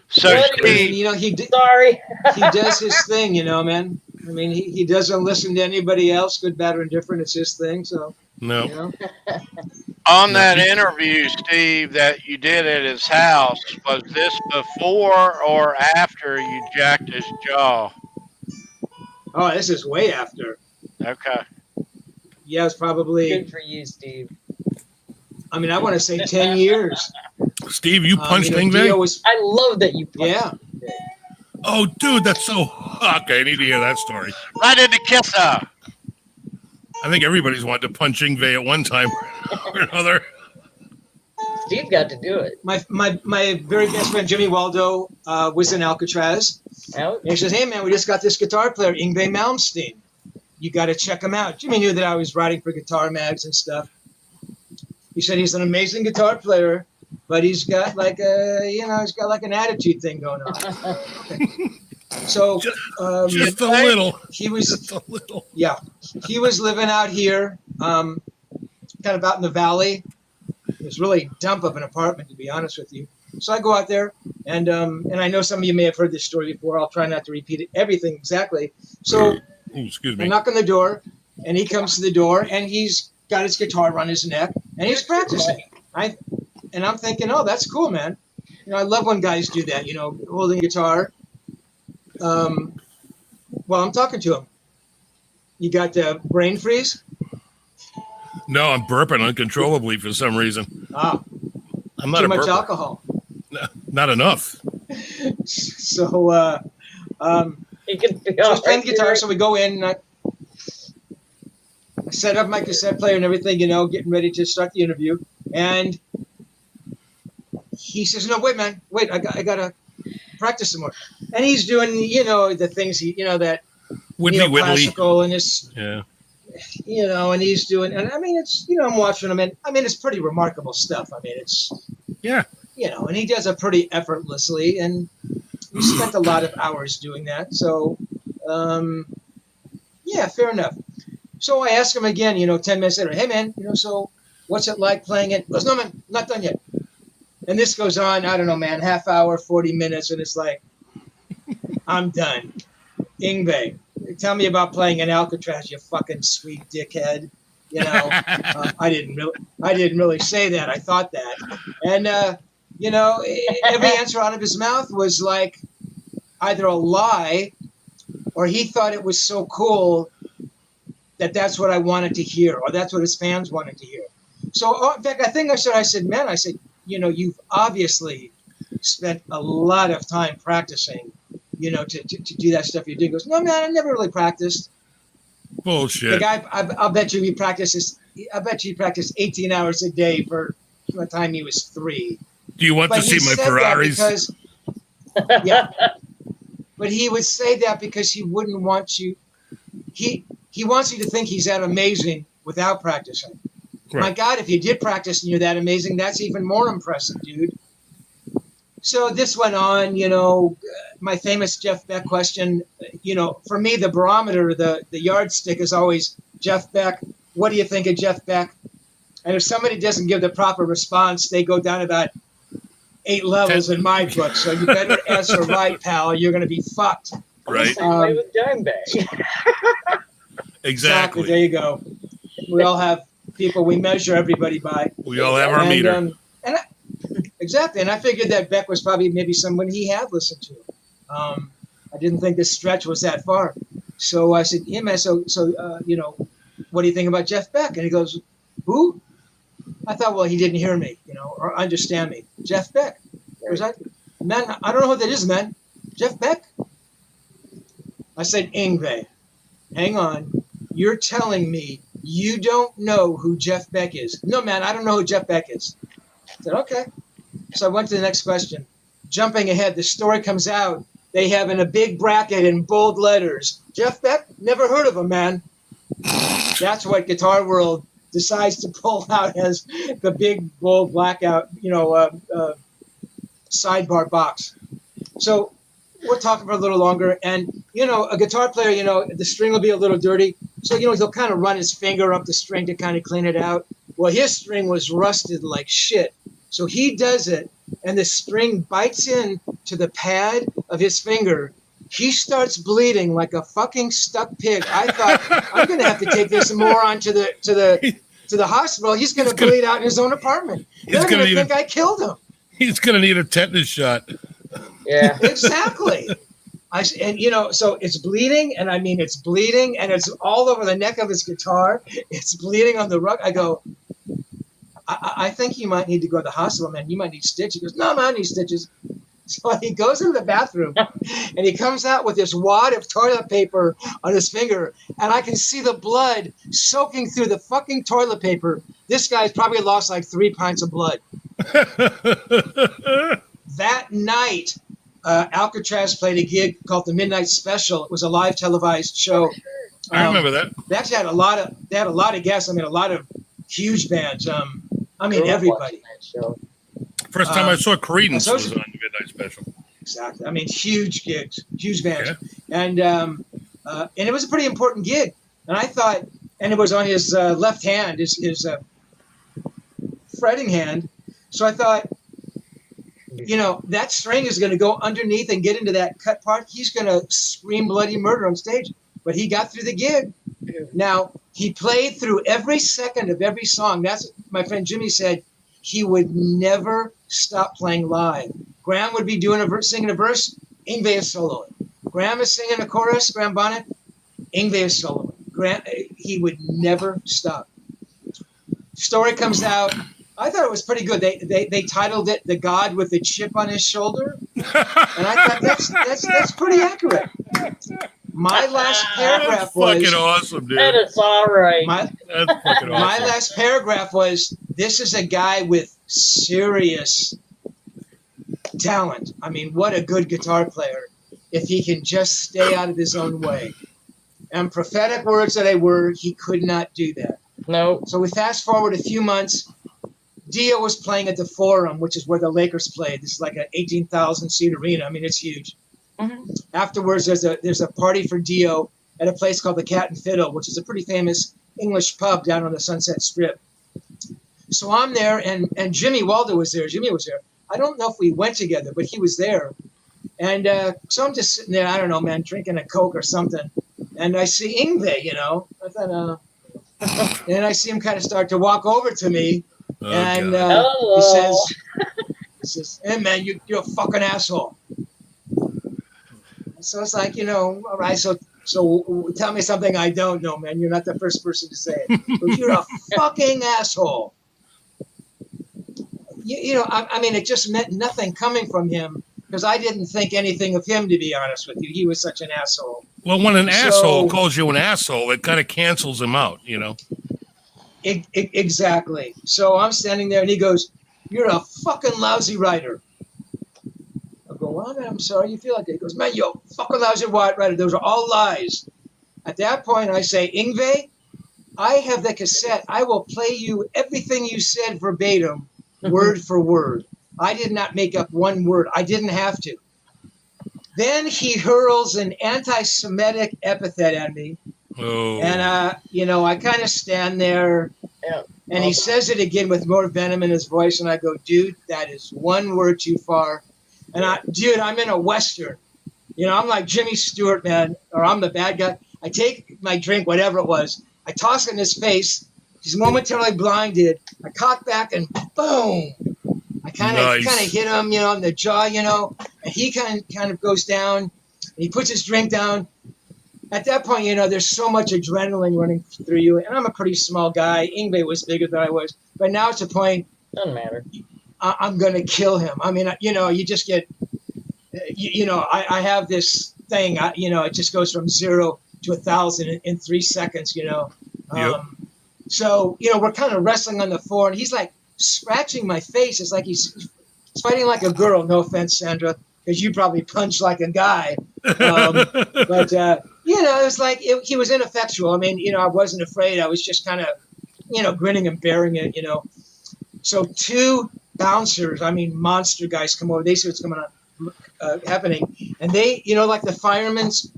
So, What? I mean, Steve, you know, Sorry. he does his thing, you know, man. I mean, he doesn't listen to anybody else, good, bad, or indifferent. It's his thing, so No. you know. on that interview, Steve, that you did at his house, was this before or after you jacked his jaw? Oh, this is way after. Okay. Yeah, it's probably. Good for you, Steve. I mean, I want to say 10 years. Steve, you punched you know, Ingve? Dio was. I love that you. Yeah. Oh, dude, that's so. Okay, I need to hear that story. Right in the kisser. I think everybody's wanted to punch Ingve at one time or another. Steve got to do it. My very best friend Jimmy Waldo was in Alcatraz. Out. And he says, "Hey man, we just got this guitar player, Yngwie Malmsteen. You got to check him out." Jimmy knew that I was writing for guitar mags and stuff. He said he's an amazing guitar player, but he's got like an attitude thing going on. So Just a little. he was Just a little. he was living out here, kind of out in the valley. It was really dump of an apartment, to be honest with you. So I go out there, and I know some of you may have heard this story before. I'll try not to repeat it, everything exactly. So Ooh, excuse I me. knock on the door, and he comes to the door, and he's got his guitar around his neck, and he's practicing. I'm thinking, oh, that's cool, man. You know, I love when guys do that. You know, holding a guitar. Well, I'm talking to him. You got brain freeze? No, I'm burping uncontrollably for some reason. Ah, I'm not too a much burper. alcohol. Not enough. So, He can feel. so I was playing the guitar, so we go in, and I set up my cassette player and everything, you know, getting ready to start the interview. And he says, "No, wait, man, wait, I gotta practice some more." And he's doing, you know, the things that Whitney Whitley. neoclassical and this, Yeah. you know, and he's doing, and I mean, it's, you know, I'm watching him, and I mean, it's pretty remarkable stuff. I mean, it's, Yeah. you know, and he does it pretty effortlessly, and we spent a lot of hours doing that. So, yeah, fair enough. So I asked him again, you know, 10 minutes later, "Hey, man, you know, so what's it like playing it?" He goes, "No, man, not done yet." And this goes on, I don't know, man, half hour, 40 minutes, and it's like, I'm done. Yngwie, tell me about playing in Alcatraz, you fucking sweet dickhead. You know, I didn't really say that. I thought that. And, you know, every answer out of his mouth was like either a lie or he thought it was so cool that that's what I wanted to hear, or that's what his fans wanted to hear. So, in fact, I said, "Man," I said, "you know, you've obviously spent a lot of time practicing, you know, to do that stuff you're doing." He goes, "No, man, I never really practiced." Bullshit. The guy, I'll bet you he practiced 18 hours a day from the time he was 3. Do you want But to he see my said Ferraris? that because, yeah. But he would say that because he wouldn't want you. He wants you to think he's that amazing without practicing. Right. My God, if you did practice and you're that amazing, that's even more impressive, dude. So this went on, you know, my famous Jeff Beck question, you know, for me, the barometer, the yardstick is always Jeff Beck. What do you think of Jeff Beck? And if somebody doesn't give the proper response, they go down about 8 levels in my book. So you better answer right, pal. You're going to be fucked. Right. Play with Dimebag. Exactly. There you go. We all have people we measure everybody by. We all have our And, meter. and Exactly. And I figured that Beck was probably maybe someone he had listened to. I didn't think this stretch was that far. So I said, yeah, man, what do you think about Jeff Beck? And he goes, who? I thought, well, he didn't hear me, or understand me. Jeff Beck. Was I? Man, I don't know who that is, man. Jeff Beck? I said, Ingve, hang on. You're telling me you don't know who Jeff Beck is? No, man, I don't know who Jeff Beck is. I said, okay. So I went to the next question. Jumping ahead, the story comes out. They have in a big bracket in bold letters, Jeff Beck, never heard of him, man. That's what Guitar World decides to pull out as the big, bold, blackout, sidebar box. So we're talking for a little longer. And, a guitar player, the string will be a little dirty. So, he'll kind of run his finger up the string to kind of clean it out. Well, his string was rusted like shit. So he does it, and the string bites in to the pad of his finger. He starts bleeding like a fucking stuck pig. I thought, I'm going to have to take this moron to the hospital. He's going to bleed out in his own apartment. They're going to think I killed him. He's going to need a tetanus shot. Yeah. Exactly. So it's bleeding, and I mean, it's bleeding, and it's all over the neck of his guitar. It's bleeding on the rug. I go, I think you might need to go to the hospital, man. You might need stitches. He goes, no, man, I need stitches. So he goes into the bathroom, and he comes out with this wad of toilet paper on his finger, and I can see the blood soaking through the fucking toilet paper. This guy's probably lost like 3 pints of blood. That night, Alcatraz played a gig called the Midnight Special. It was a live televised show. I remember that. They actually had a lot of guests. I mean, a lot of huge bands. Everybody. First time I saw Creedence was on the Midnight Special. Exactly. I mean, huge gigs, huge bands. Yeah. And it was a pretty important gig. And I thought, and it was on his left hand, his fretting hand. So I thought, that string is going to go underneath and get into that cut part. He's going to scream bloody murder on stage. But he got through the gig. Now, he played through every second of every song. That's my friend Jimmy said. He would never stop playing live. Graham would be singing a verse. Ingve is soloing. Graham is singing a chorus. Graham Bonnet. Ingve is soloing. He would never stop. Story comes out. I thought it was pretty good. They titled it "The God with the Chip on His Shoulder," and I thought that's pretty accurate. My last paragraph was fucking awesome, dude. That is all right. That's fucking awesome. My last paragraph was, this is a guy with serious talent. I mean, what a good guitar player if he can just stay out of his own way. And prophetic words that I were, he could not do that. No. So we fast forward a few months. Dio was playing at the Forum, which is where the Lakers played. This is like an 18,000 seat arena. I mean, it's huge. Mm-hmm. Afterwards, there's a party for Dio at a place called the Cat and Fiddle, which is a pretty famous English pub down on the Sunset Strip. So I'm there, and Jimmy Waldo was there. Jimmy was there. I don't know if we went together, but he was there. And so I'm just sitting there, I don't know, man, drinking a Coke or something. And I see Ingve, I thought, and I see him kind of start to walk over to me. And he says, hey, man, you're a fucking asshole. So it's like, all right, so tell me something I don't know, man. You're not the first person to say it. But you're a fucking asshole. I mean, it just meant nothing coming from him because I didn't think anything of him, to be honest with you. He was such an asshole. Well, when an asshole calls you an asshole, it kind of cancels him out, Exactly. So I'm standing there, and he goes, you're a fucking lousy writer. I go, well, man, I'm sorry you feel like that. He goes, man, you're a fucking lousy writer. Those are all lies. At that point, I say, Ingve, I have the cassette. I will play you everything you said verbatim, word for word. I did not make up one word. I didn't have to. Then he hurls an anti-Semitic epithet at me. Oh. And, I kind of stand there, and he says it again with more venom in his voice, and I go, dude, that is one word too far. And I'm in a Western. I'm like Jimmy Stewart, man, or I'm the bad guy. I take my drink, whatever it was. I toss it in his face. He's momentarily blinded. I cock back, and boom. I kind Nice. of hit him, in the jaw, and he kind of goes down, and he puts his drink down. At that point, there's so much adrenaline running through you, and I'm a pretty small guy. Ingve was bigger than I was, but now it's a point. Doesn't matter. I'm gonna kill him. I mean, you just get, I have this thing. It just goes from 0 to 1,000 in 3 seconds. Yep. So we're kind of wrestling on the floor, and he's like scratching my face. It's like he's fighting like a girl. No offense, Sandra, because you probably punch like a guy. But it was like he was ineffectual. I mean, I wasn't afraid. I was just kind of, grinning and bearing it. So 2 bouncers, I mean, monster guys come over. They see what's going on, happening, and they, like the fireman's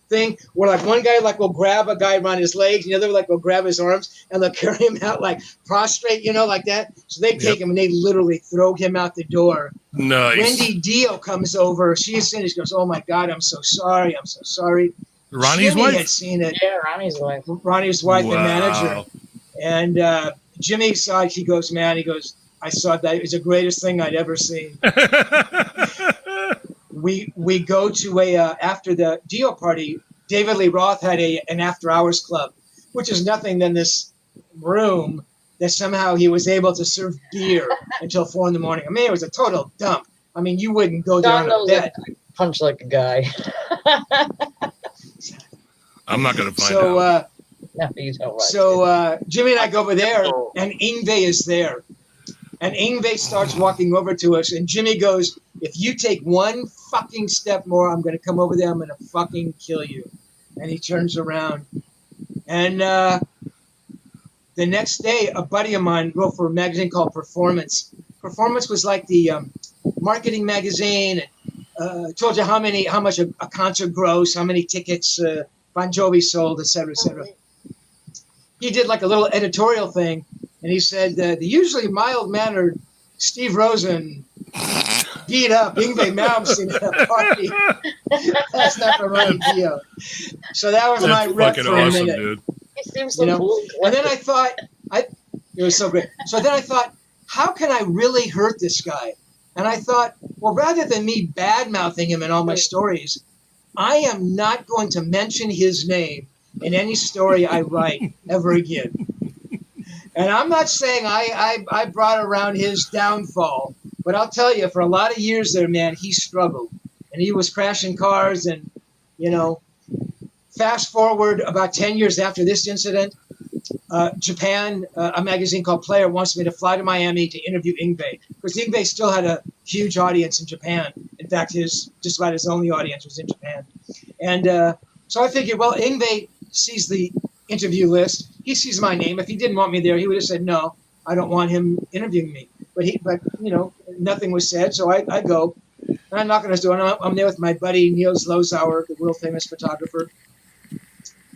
thing, where like one guy will grab a guy around his legs, and the other will grab his arms, and they'll carry him out like prostrate, like that. So they take him and they literally throw him out the door. Nice. Wendy Dio comes over. She's seen it. She goes, "Oh my God, I'm so sorry. I'm so sorry." Ronnie's Jimmy wife? had seen it. Yeah, Ronnie's wife. Ronnie's wife, the Wow. manager. And Jimmy saw it. He goes, "I saw that. It was the greatest thing I'd ever seen." We go to after the Dio party. David Lee Roth had an after hours club, which is nothing than this room that somehow he was able to serve beer until 4 a.m. I mean, it was a total dump. I mean, you wouldn't go there John on a knows bed. I punch like a guy. I'm not going to find out. No, you don't like it. So Jimmy and I go over there, and Ingve is there. And Ingve starts walking over to us, and Jimmy goes, "If you take one fucking step more, I'm going to come over there. I'm going to fucking kill you." And he turns around. And the next day, a buddy of mine wrote for a magazine called Performance. Performance was like the marketing magazine. Told you how much a concert grossed, how many tickets Bon Jovi sold, et cetera, et cetera. He did like a little editorial thing, and he said the usually mild-mannered Steve Rosen beat up Ingve Malmsteen at a party. That's not for Ronnie Dio. So that was my That's rep fucking for a awesome, minute. dude. He seems so cool. And then I thought, it was so great. So then I thought, how can I really hurt this guy? And I thought, well, rather than me bad-mouthing him in all my stories, I am not going to mention his name in any story I write ever again. And I'm not saying I brought around his downfall, but I'll tell you, for a lot of years there, man, he struggled. And he was crashing cars and, fast forward about 10 years after this incident, Japan, a magazine called Player, wants me to fly to Miami to interview Ingve, because Ingve still had a huge audience in Japan. In fact, just about his only audience was in Japan. And so I figured, well, Ingve sees the interview list. He sees my name. If he didn't want me there, he would have said, "No, I don't want him interviewing me." But nothing was said, so I go. And I knock on his door, and I'm there with my buddy Niels Lozauer, the world famous photographer.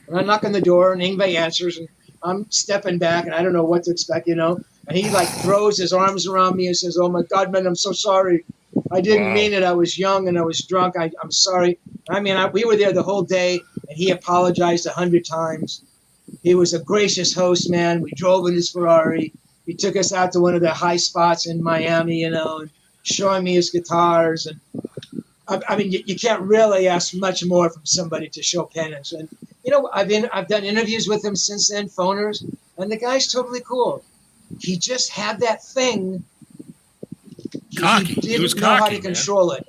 And I knock on the door, and Ingve answers, and I'm stepping back, and I don't know what to expect, And he throws his arms around me and says, "Oh my God, man, I'm so sorry. I didn't mean it. I was young and I was drunk. I'm sorry." I mean, we were there the whole day, and he apologized 100 times. He was a gracious host, man. We drove in his Ferrari. He took us out to one of the high spots in Miami, and showing me his guitars. And I mean, you can't really ask much more from somebody to show penance. And I've done interviews with him since then, phoners, and the guy's totally cool. He just had that thing. Cocky. He didn't was know how cocky, to man. control it.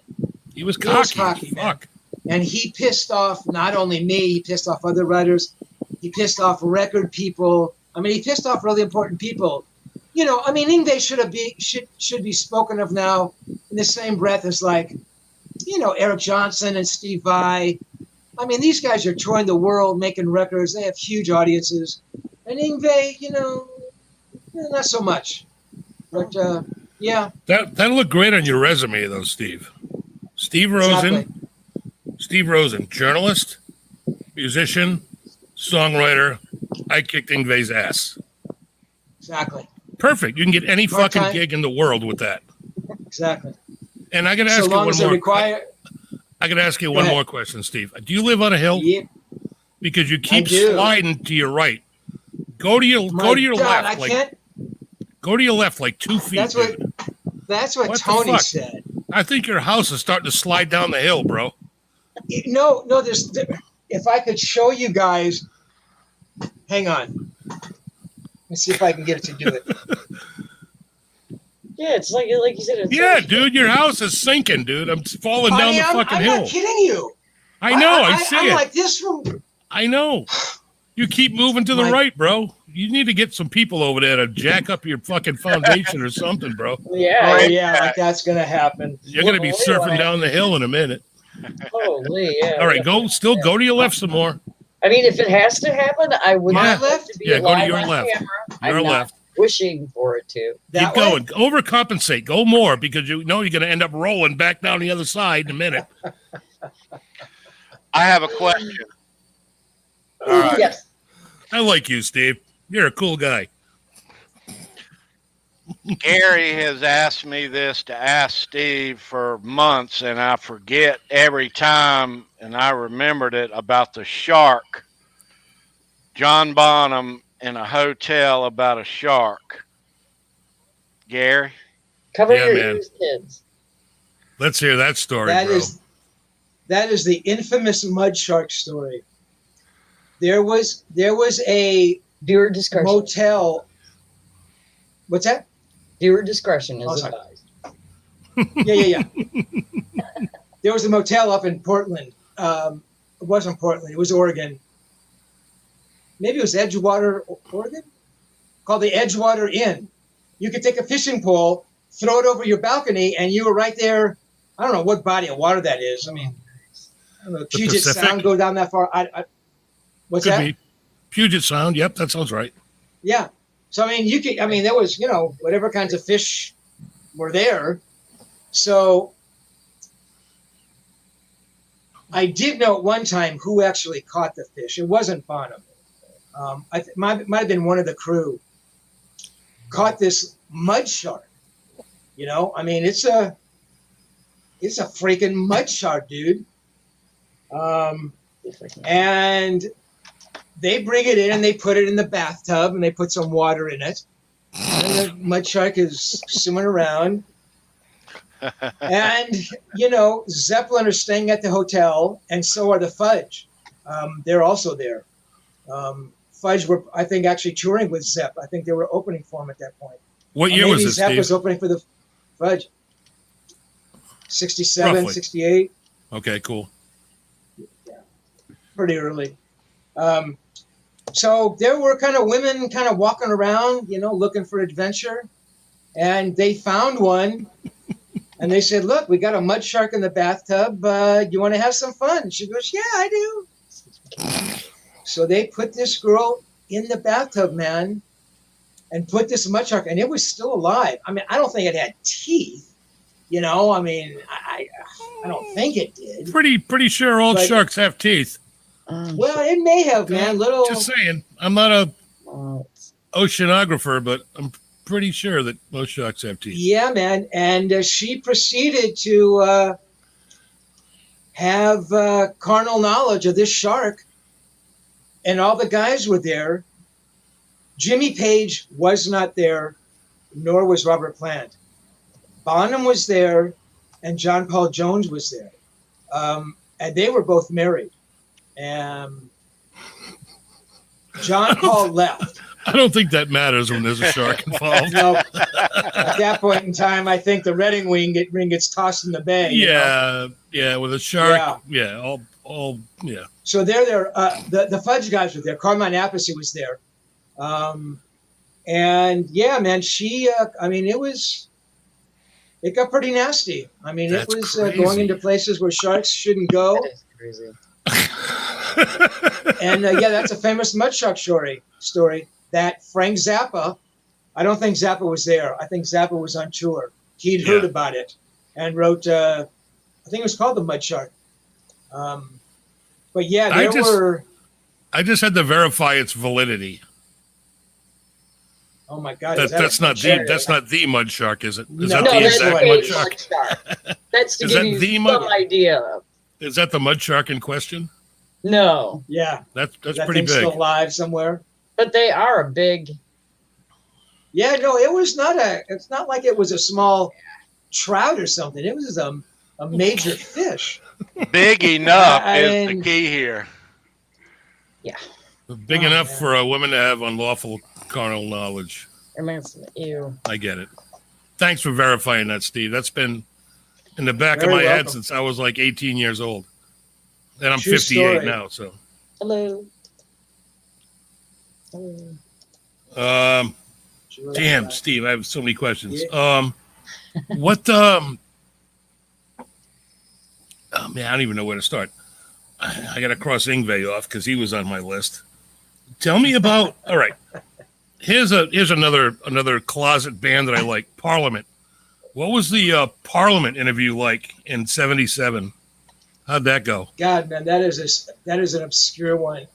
He was He was cocky. cocky, man. Fuck. And he pissed off not only me, he pissed off other writers. He pissed off record people. I mean, he pissed off really important people. I mean, Ingve should be spoken of now in the same breath as Eric Johnson and Steve Vai. I mean, these guys are touring the world, making records. They have huge audiences. And Ingve, not so much. But, yeah. That'll look great on your resume, though, Steve. Steve Rosen. Exactly. Steve Rosen, journalist, musician, songwriter. I kicked Ingve's ass. Exactly. Perfect. You can get any fucking Part-time. gig in the world with that. Exactly. And I got to So ask you long one as they more. require. I got to ask you Go one ahead. more question, Steve. Do you live on a hill? Yeah. Because you keep do. sliding to your right. Go to your My left. God, I can't. Go to your left, like 2 feet. That's what dude. that's what What the Tony fuck? said. I think your house is starting to slide down the hill, bro. No, if I could show you guys, hang on. Let's see if I can get it to do it. Yeah, it's like you said. It's Yeah, dude, your house is sinking, dude. I'm falling down Honey, the fucking I'm hill. not kidding you. I know. I see I'm it. like this from. I know. You keep moving to the right, bro. You need to get some people over there to jack up your fucking foundation or something, bro. Yeah. Oh yeah, like that's gonna happen. You're gonna be surfing down the hill in a minute. Holy, yeah. All right, go to your left some more. I mean, if it has to happen, I would My not left? to be Yeah, go to alive your on left. camera. Your I'm not left. wishing for it to. Keep going. Overcompensate. Go more because you know you're going to end up rolling back down the other side in a minute. I have a question. All right. Yes. I like you, Steve. You're a cool guy. Gary has asked me this to ask Steve for months, and I forget every time, and I remembered it about the shark. John Bonham in a hotel about a shark. Gary? Cover Yeah, your man. ears, kids. Let's hear that story, That bro. that is the infamous mud shark story. There was a Viewer discretion. motel. What's that? Viewer discretion is Oh, sorry. advised. Yeah. There was a motel up in Portland. It wasn't Portland. It was Oregon. Maybe it was Edgewater, Oregon, called the Edgewater Inn. You could take a fishing pole, throw it over your balcony, and you were right there. I don't know what body of water that is. I mean, I don't know, Puget Pacific? Sound go down that far. What's Could that? be. Puget Sound. Yep, that sounds right. Yeah. So, I mean, there was, whatever kinds of fish were there. So I did know at one time who actually caught the fish. It wasn't Bonham. Might have been one of the crew. Caught this mud shark. I mean, it's a freaking mud shark, dude. And they bring it in and they put it in the bathtub and they put some water in it. And the mud shark is swimming around. And, Zeppelin are staying at the hotel, and so are the Fudge. They're also there. Fudge were, I think, actually touring with Zepp. I think they were opening for him at that point. What Or year was maybe this, Zepp Steve? was opening for the Fudge. 67, Roughly. 68. Okay, cool. Pretty early. So there were kind of women kind of walking around, looking for adventure. And they found one. And they said, look, we got a mud shark in the bathtub. You want to have some fun? She goes, yeah, I do. So they put this girl in the bathtub, man, and put this mud shark. And it was still alive. I mean, I don't think it had teeth. I mean, I don't think it did. Pretty sure all But- sharks have teeth. Well, it may have, man. Little. Just saying. I'm not a Uh, oceanographer, but I'm pretty sure that most sharks have teeth. Yeah, man. And she proceeded to have carnal knowledge of this shark. And all the guys were there. Jimmy Page was not there, nor was Robert Plant. Bonham was there, and John Paul Jones was there. And they were both married. John Paul left. I don't think that matters when there's a shark involved. No, at that point in time, I think the Redding ring gets tossed in the bay. Yeah, with a shark. Yeah, all. So they're there. The Fudge guys were there. Carmine Appice was there. And yeah, man, she. I mean, it got pretty nasty. I mean, That's it was crazy. going into places where sharks shouldn't go. that is crazy. And yeah, that's a famous mud shark story that Frank Zappa. I don't think Zappa was there. I think Zappa was on tour. He'd heard about it and wrote. I think it was called the Mud Shark. But yeah, I just had to verify its validity. Oh my God! That's not the mud shark, is it? Is No, that the that's exact a mud mud shark? shark. That's to Is give that you the some mud- idea. Is that the mud shark in question? No, Yeah, That's that pretty thing's big. still alive somewhere. but they are a big. Yeah, no, it was not it's not like it was a small trout or something. It was a major fish. Big enough I is the mean, key here. Big Oh, enough man. for a woman to have unlawful carnal knowledge. I mean, it's, ew. I get it. Thanks for verifying that, Steve. That's been in the back Very of my head welcome. since I was like 18 years old. And I'm True 58 story. now, so. Hello. Hello. Damn, Steve, I have so many questions. Yeah. What oh man, I don't even know where to start. I got to cross Ingve off because he was on my list. Tell me about. All right, here's another closet band that I like. Parliament. What was the Parliament interview like in '77? How'd that go? God, man, that is an obscure one.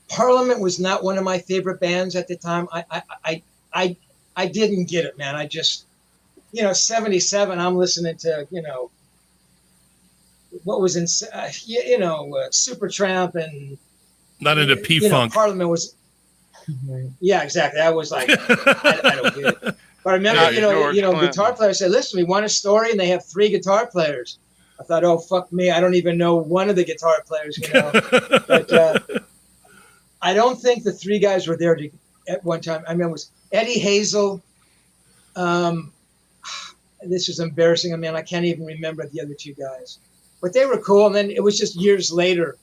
Parliament was not one of my favorite bands at the time. I didn't get it, man. I just, 77. I'm listening to, what was in, Supertramp and Not into P-Funk. Parliament was. Yeah, exactly. I was like, I don't get it. But I remember, Not George Clinton. guitar players said, "Listen, we want a story," and they have 3 guitar players. I thought, "Oh, fuck me! I don't even know one of the guitar players." But I don't think the 3 guys were there at one time. I mean, it was Eddie Hazel. This is embarrassing. I mean, I can't even remember the other 2 guys, but they were cool. And then it was just years later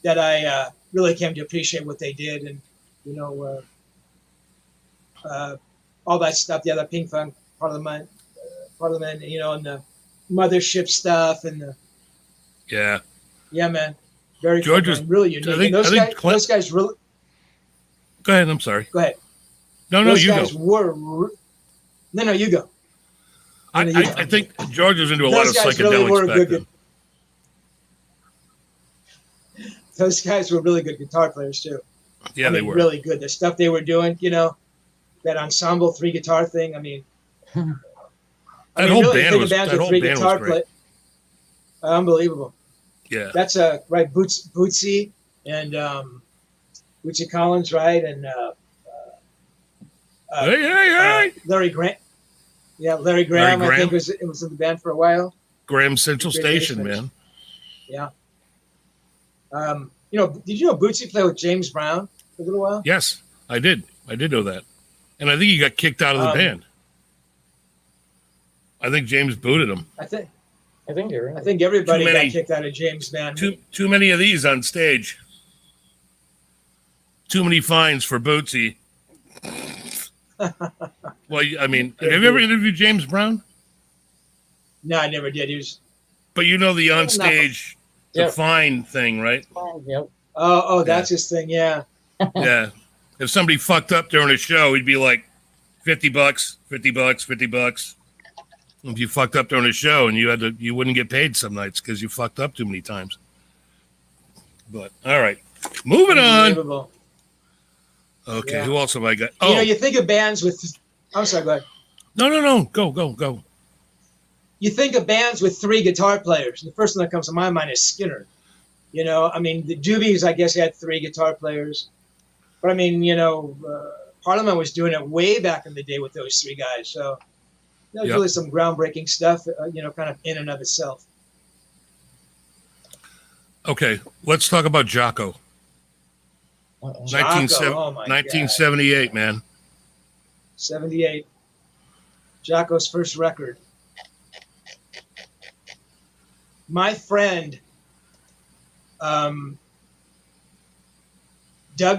that I really came to appreciate what they did, and all that stuff. The other Pink Funk, Parliament, and the Mothership stuff, and the Yeah. man, very George cool, was- man. Really unique. I think- And I think those guys really. Go ahead. I'm sorry. Go ahead. No, Those you guys go. were. No, you go. I think George was into a lot Those of guys really psychedelics were back good. then. Those guys were really good guitar players too. Yeah, I mean, they were. really good. The stuff they were doing, that ensemble 3 guitar thing. I mean, That whole really, band think was of bands that with whole 3 band guitar was great. unbelievable. Yeah. That's right. Bootsy and Bootsy Collins, right? And Hey. Larry Graham. Yeah, Larry Graham. I Graham. think was in the band for a while. Graham Central Great Station, bass man. Yeah. Did you know Bootsy played with James Brown for a little while? Yes, I did. I did know that. And I think he got kicked out of the band. I think James booted him. I think you're right. I think everybody Too many- got kicked out of James band. Too many of these on stage. Too many fines for Bootsy. Well, I mean, have you ever interviewed James Brown? No, I never did. He was. But you know the on stage, the Yep. fine thing, right? Yep. Oh, that's his thing. Yeah. Yeah. If somebody fucked up during a show, he'd be like $50, $50. If you fucked up during a show and you wouldn't get paid some nights because you fucked up too many times. But all right, moving on. Unbelievable. Okay, Yeah. who else have I got? Oh, You think of bands with. I'm sorry. Go ahead. no. Go. You think of bands with 3 guitar players. The first one that comes to my mind is Skinner. I mean, the Doobies, I guess, had 3 guitar players. But I mean, Parliament was doing it way back in the day with those 3 guys. So that was Yep. really some groundbreaking stuff, kind of in and of itself. Okay, let's talk about Jocko. Uh-oh. 1978, man. 78. Jocko's first record. My friend, Doug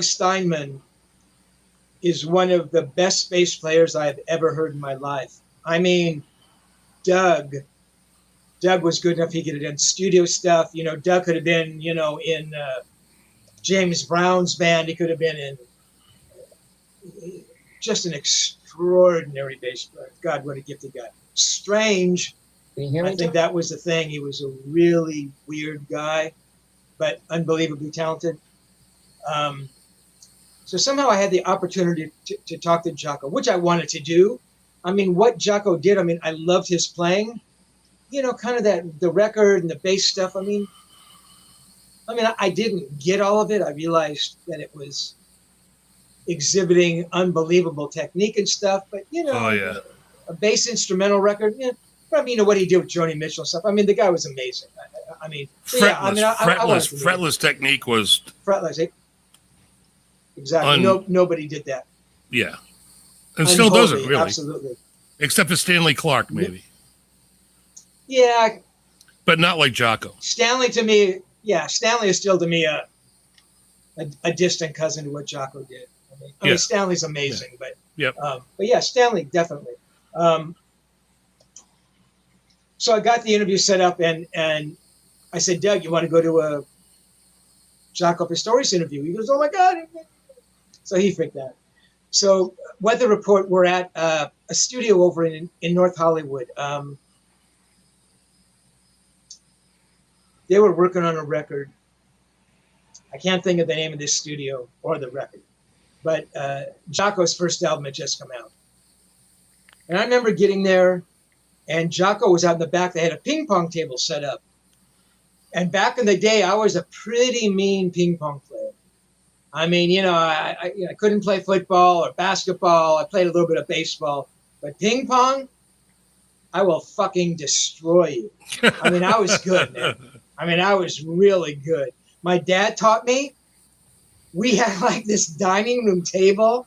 Steinman, is one of the best bass players I've ever heard in my life. I mean, Doug was good enough. He could have done studio stuff. Doug could have been, in James Brown's band. He could have been in just an extraordinary bass player. God, what a gifted guy. Strange. Can you hear me? I think that was the thing. He was a really weird guy, but unbelievably talented. So somehow I had the opportunity to talk to Jocko, which I wanted to do. I mean, what Jocko did, I loved his playing. Kind of the record and the bass stuff. I didn't get all of it. I realized that it was exhibiting unbelievable technique and stuff. But Oh yeah. a bass instrumental record. Yeah, I mean, what he did with Joni Mitchell and stuff. I mean, the guy was amazing. I mean, yeah, I mean, I wanted to meet him. Fretless technique was Fretless. Exactly. Nobody did that. yeah, and still doesn't really, Absolutely. except for Stanley Clark maybe, Yeah, but not like Jocko. Stanley to me. Yeah, Stanley is still to me a distant cousin to what Jocko did. I mean Stanley's amazing, but yeah, Stanley definitely. So I got the interview set up, and I said, Doug, you want to go to a Jocko Pistorius interview? He goes, oh my God. So he freaked out. So Weather Report, we're at a studio over in North Hollywood. They were working on a record. I can't think of the name of this studio or the record, but Jocko's first album had just come out. And I remember getting there, and Jocko was out in the back. They had a ping pong table set up. And back in the day, I was a pretty mean ping pong player. I mean, I couldn't play football or basketball. I played a little bit of baseball. But ping pong, I will fucking destroy you. I mean, I was good, man. I mean, I was really good. My dad taught me. We had like this dining room table,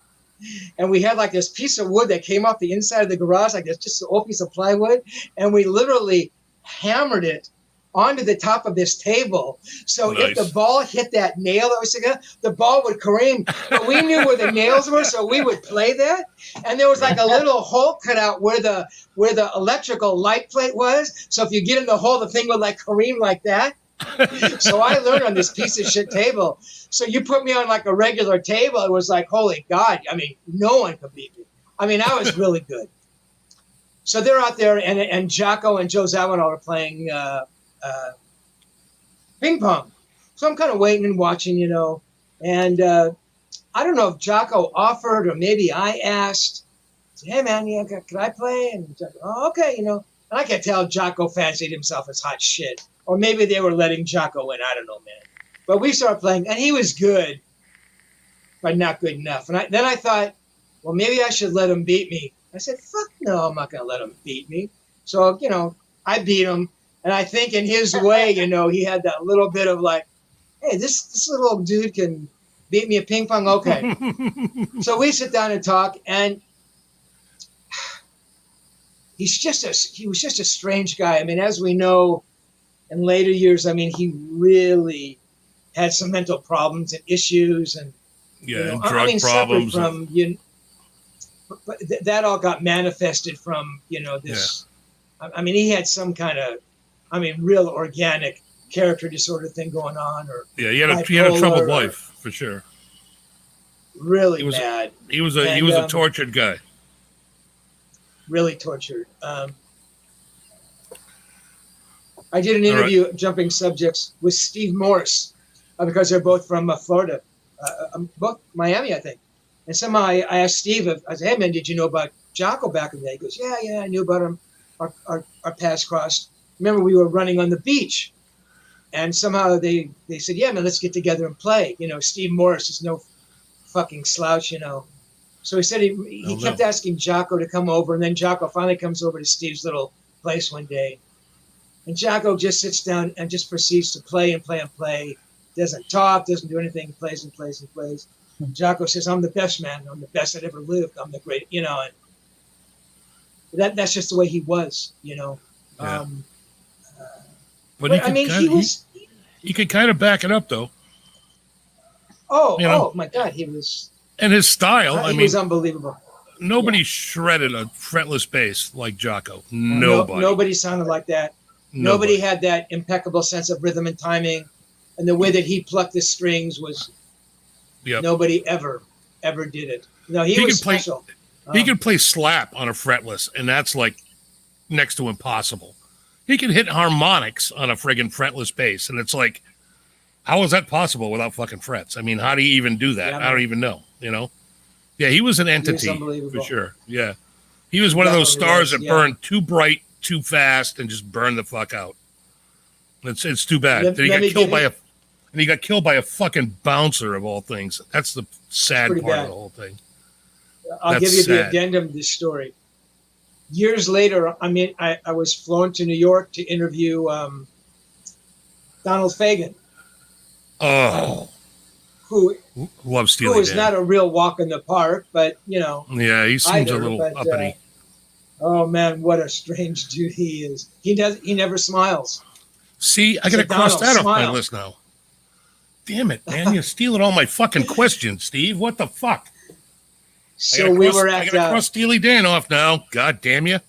and we had like this piece of wood that came off the inside of the garage, like this, just an old piece of plywood, and we literally hammered it onto the top of this table. So if the ball hit that nail that was sticking out, the ball would careen. But we knew where the nails were, so we would play that. And there was like a little hole cut out where the electrical light plate was. So if you get in the hole, the thing would like careen like that. So I learned on this piece of shit table. So you put me on like a regular table, it was like, holy God. I mean, no one could beat me. I mean, I was really good. So they're out there, and Jocko and Joe Zawinul are playing ping pong. So I'm kind of waiting and watching, and I don't know if Jocko offered or maybe I asked, hey man, can I play? And Jocko, oh, okay, and I can tell Jocko fancied himself as hot shit. Or maybe they were letting Jocko in. I don't know, man. But we started playing, and he was good, but not good enough. And then I thought, well, maybe I should let him beat me. I said, fuck no, I'm not going to let him beat me. So, I beat him. And I think in his way, he had that little bit of like, hey, this little dude can beat me at ping pong. Okay. So we sit down and talk, and he was just a strange guy. I mean, as we know, in later years, I mean, he really had some mental problems and issues, and and drug problems. From but that all got manifested from this. Yeah. I mean, he had some kind of, real organic character disorder thing going on, or he had a troubled life for sure. Really bad. He was a tortured guy. Really tortured. I did an interview, jumping subjects, with Steve Morse, because they're both from Florida, both Miami, I think. And somehow I asked Steve, I said, hey man, did you know about Jocko back in the day? He goes, yeah, I knew about him. Our paths crossed. Remember, we were running on the beach, and somehow they said, yeah man, let's get together and play. Steve Morse is no fucking slouch, So he said he kept asking Jocko to come over, and then Jocko finally comes over to Steve's little place one day. And Jocko just sits down and just proceeds to play and play and play. Doesn't talk, doesn't do anything, plays and plays and plays. And Jocko says, I'm the best, man. I'm the best that ever lived. I'm the great, and that's just the way he was, Yeah. He could kind of back it up, though. Oh my God, he was. And his style, he was unbelievable. Nobody shredded a fretless bass like Jocko. Nobody. Nobody sounded like that. Nobody had that impeccable sense of rhythm and timing, and the way that he plucked the strings was. Yep. Nobody ever did it. No, he was special. He could play slap on a fretless, and that's like next to impossible. He can hit harmonics on a friggin' fretless bass, and it's like, how is that possible without fucking frets? I mean, how do you even do that? I don't even know. Yeah, he was an entity for sure. Yeah, he was one of those stars that burned too bright, too fast, and just burned the fuck out. It's too bad. Did he get killed by and he got killed by a fucking bouncer of all things. That's the sad Pretty part bad. of the whole thing. I'll That's give you the sad. addendum to this story. Years later, I was flown to New York to interview Donald Fagen, Oh, who love Steely who is Dan. not a real walk in the park, but Yeah, he seems a either, little but, uppity. oh man, what a strange dude he is. He never smiles. See, I So gotta cross Donald, that off my smile. list now. Damn it, man! You're stealing all my fucking questions, Steve. What the fuck? So we were I at gotta cross Steely Dan off now. God damn you!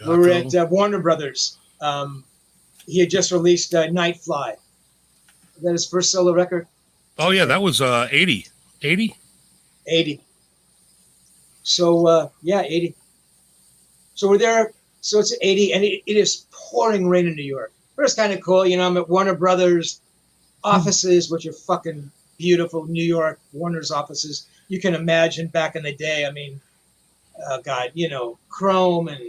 we were at Warner Brothers. He had just released Night Fly. Is that his first solo record? Oh yeah, that was 80. 80? 80. So yeah, 80. So we're there. So it's 80, and it is pouring rain in New York. But it's kind of cool, you know. I'm at Warner Brothers offices, which are fucking beautiful. New York Warner's offices. You can imagine back in the day. I mean, God, you know, chrome and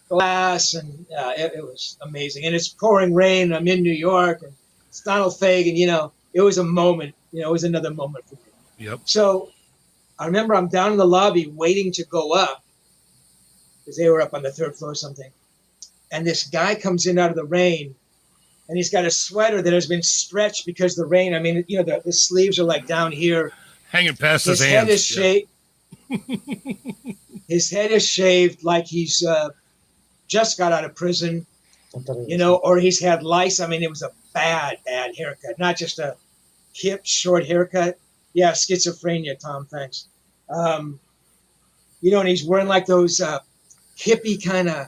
glass, and it was amazing. And it's pouring rain. I'm in New York, and it's Donald Fagen. You know, it was a moment. You know, it was another moment for me. Yep. So I remember I'm down in the lobby waiting to go up because they were up on the third floor or something. And this guy comes in out of the rain, and he's got a sweater that has been stretched because of the rain. I mean, you know, the sleeves are like down here. Hanging past His his head hands. is shaved. His head is shaved like he's just got out of prison, you know, or he's had lice. I mean, it was a bad haircut, not just a hip, short haircut. Yeah, schizophrenia, Tom, thanks. You know, and he's wearing like those hippie kind of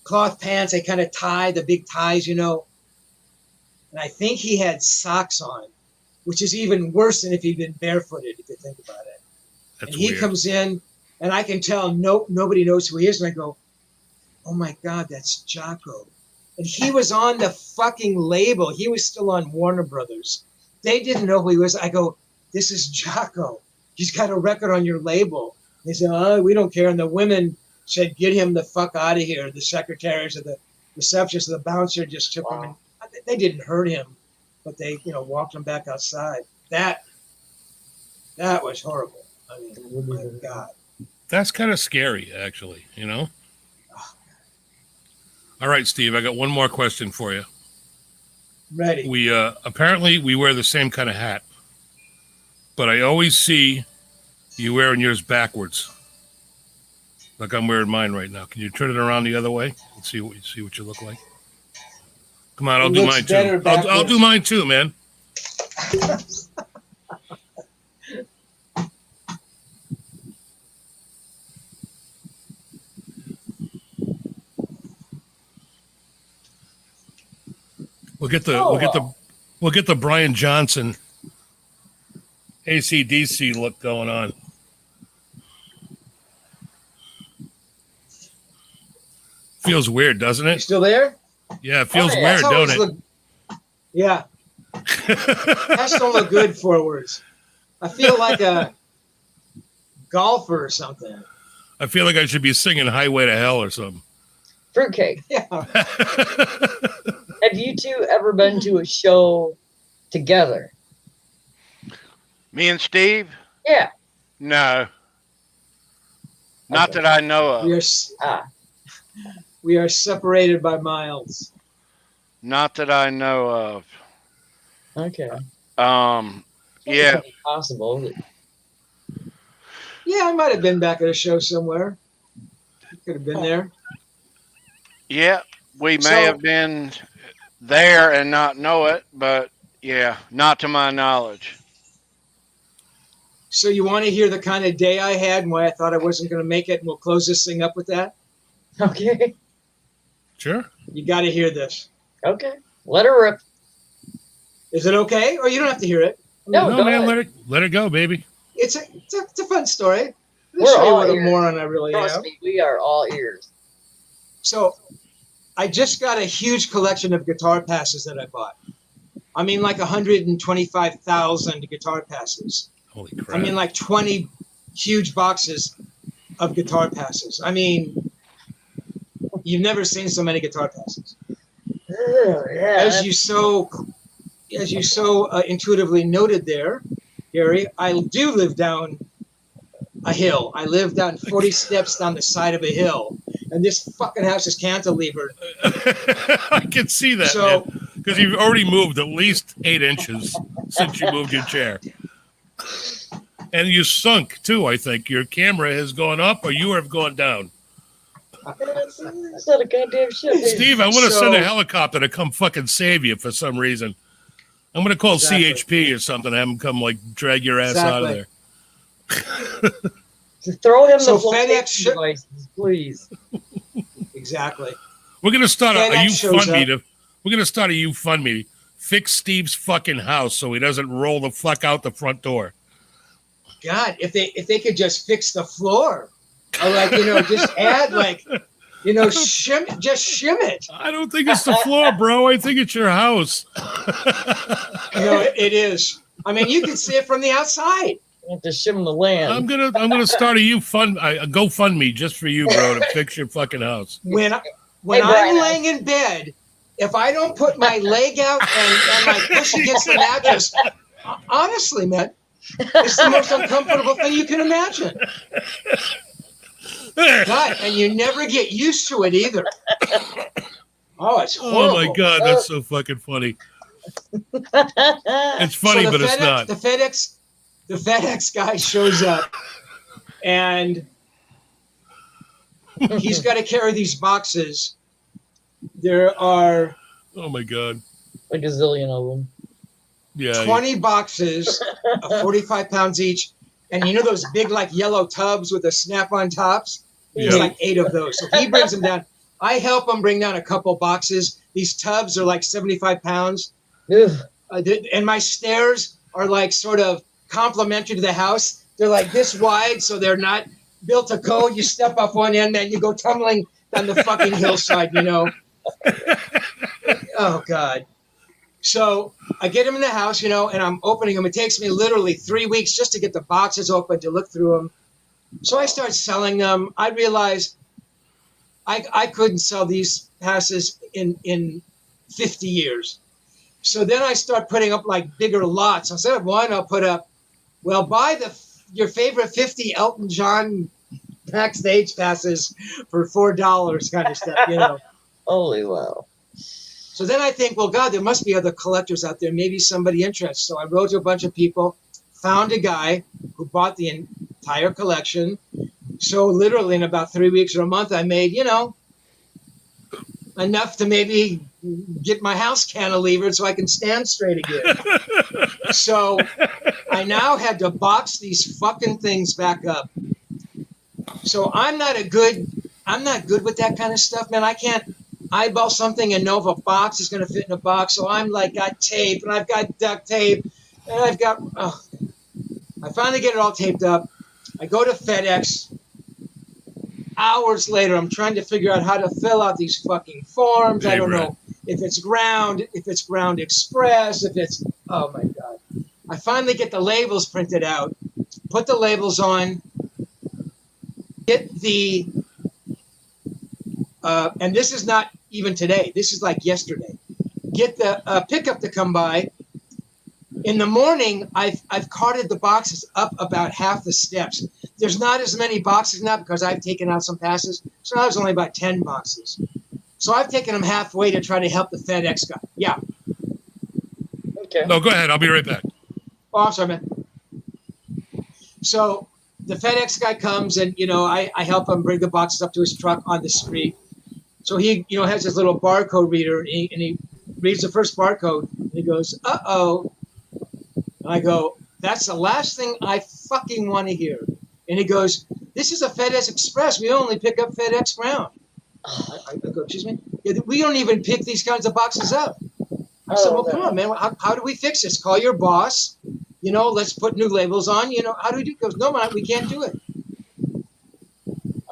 cloth pants. They kind of tie, the big ties, you know. And I think he had socks on, which is even worse than if he'd been barefooted, if you think about it. That's And he weird. comes in, and I can tell nobody knows who he is. And I go, oh my God, that's Jocko. And he was on the fucking label. He was still on Warner Brothers. They didn't know who he was. I go, this is Jocko. He's got a record on your label. They said, oh, we don't care. And the women said, get him the fuck out of here. The secretaries of the receptionist, the bouncer just took him. And they didn't hurt him, but they, you know, walked him back outside. That was horrible. I mean, my God. That's kind of scary, actually, you know? All right, Steve, I got one more question for you. Ready. We apparently we wear the same kind of hat, but I always see you wearing yours backwards, like I'm wearing mine right now. Can you turn it around the other way and see what you look like? Come on, I'll It do looks mine better too. I'll backwards. do mine too, man. We'll get the Brian Johnson AC/DC look going on. Feels weird, doesn't You it? still there? Yeah, it feels Oh, yeah, weird, Hats don't always it? look- yeah. Hats don't look good forwards. I feel like a golfer or something. I feel like I should be singing Highway to Hell or something. Fruitcake. Yeah. Have you two ever been to a show together? Me and Steve? Yeah. No. Not Okay. that I know of. We are separated by miles. Not that I know of. Okay. Yeah. Possible. but- Yeah, I might have been back at a show somewhere. Could have been there. Yeah. We may So- have been there and not know it, but yeah, not to my knowledge. So you want to hear the kind of day I had and why I thought I wasn't going to make it, and we'll close this thing up with that? Okay. Sure. You got to hear this. Okay. Let her rip. Is it okay? Or you don't have to hear it. No, No, go man, ahead. let it go, baby. It's a fun story. Let me We're show you all what a ears. moron I really Trust am. me, we are all ears. So I just got a huge collection of guitar passes that I bought. I mean, like 125,000 guitar passes. Holy crap. I mean, like 20 huge boxes of guitar passes. I mean, you've never seen so many guitar passes. Yeah. As you so, as you so intuitively noted there, Gary, I do live down a hill. I live down 40 steps down the side of a hill, and this fucking house is cantilevered. I can see that, So- man. Because you've already moved at least 8 inches since you moved your chair. And you sunk, too, I think. Your camera has gone up or you have gone down. It's not a goddamn shit. Steve, I want to So- send a helicopter to come fucking save you for some reason. I'm going to call Exactly. CHP or something, have them come, like, drag your ass out of there. Throw him So the FedEx FedEx should- devices, please. Exactly. We're going to start a FedEx shows YouFundMe to... We're going to start a YouFundMe. Fix Steve's fucking house so he doesn't roll the fuck out the front door. God, if they could just fix the floor, or like just add like shim it. I don't think it's the floor, bro. I think it's your house. It is. I mean, you can see it from the outside. You have to shim the land. I'm gonna start a GoFundMe just for you, bro, to fix your fucking house. When Hey, I'm Brian. laying in bed, if I don't put my leg out and my push against the mattress, honestly, man, it's the most uncomfortable thing you can imagine. God, and you never get used to it either. Oh, it's horrible. Oh my god, that's so fucking funny. It's funny, So but it's not. The FedEx guy shows up, and he's got to carry these boxes. There are Oh my god. Like a zillion of them. Yeah. 20 boxes of 45 pounds each, and those big like yellow tubs with the snap-on tops. There's Yeah. like 8 of those. So he brings them down. I help him bring down a couple boxes. These tubs are like 75 pounds. Ugh. And my stairs are like sort of complementary to the house. They're like this wide, so they're not built to code. You step off one end, and you go tumbling down the fucking hillside, Oh, God. So I get them in the house, and I'm opening them. It takes me literally 3 weeks just to get the boxes open, to look through them. So I start selling them. I realized I couldn't sell these passes in 50 years. So then I start putting up like bigger lots. Instead of one, I'll put up, well, buy your favorite 50 Elton John backstage passes for $4 kind of stuff, Holy wow. So then I think, well, God, there must be other collectors out there. Maybe somebody interested. So I wrote to a bunch of people, found a guy who bought the entire collection. So literally in about 3 weeks or a month, I made, enough to maybe get my house cantilevered so I can stand straight again. So I now had to box these fucking things back up. So I'm not good with that kind of stuff, man. I can't eyeball something and know if a box is going to fit in a box. So I'm like, got tape, and I've got duct tape, and I've got, I finally get it all taped up. I go to FedEx. Hours later, I'm trying to figure out how to fill out these fucking forms. I don't know if it's ground express, oh my God. I finally get the labels printed out, put the labels on, get the, and this is not even today, this is like yesterday, get the pickup to come by. In the morning, I've carted the boxes up about half the steps. There's not as many boxes now because I've taken out some passes. So now there's only about 10 boxes. So I've taken them halfway to try to help the FedEx guy. Yeah. Okay. No, go ahead. I'll be right back. Oh, I'm sorry, man. So the FedEx guy comes and, I help him bring the boxes up to his truck on the street. So he, has his little barcode reader and he reads the first barcode and he goes, uh-oh. And I go, that's the last thing I fucking want to hear. And he goes, this is a FedEx Express. We only pick up FedEx Ground. I go, excuse me? Yeah, we don't even pick these kinds of boxes up. I said, well, come on, man. How do we fix this? Call your boss. Let's put new labels on. How do we do it? He goes, no, man, we can't do it.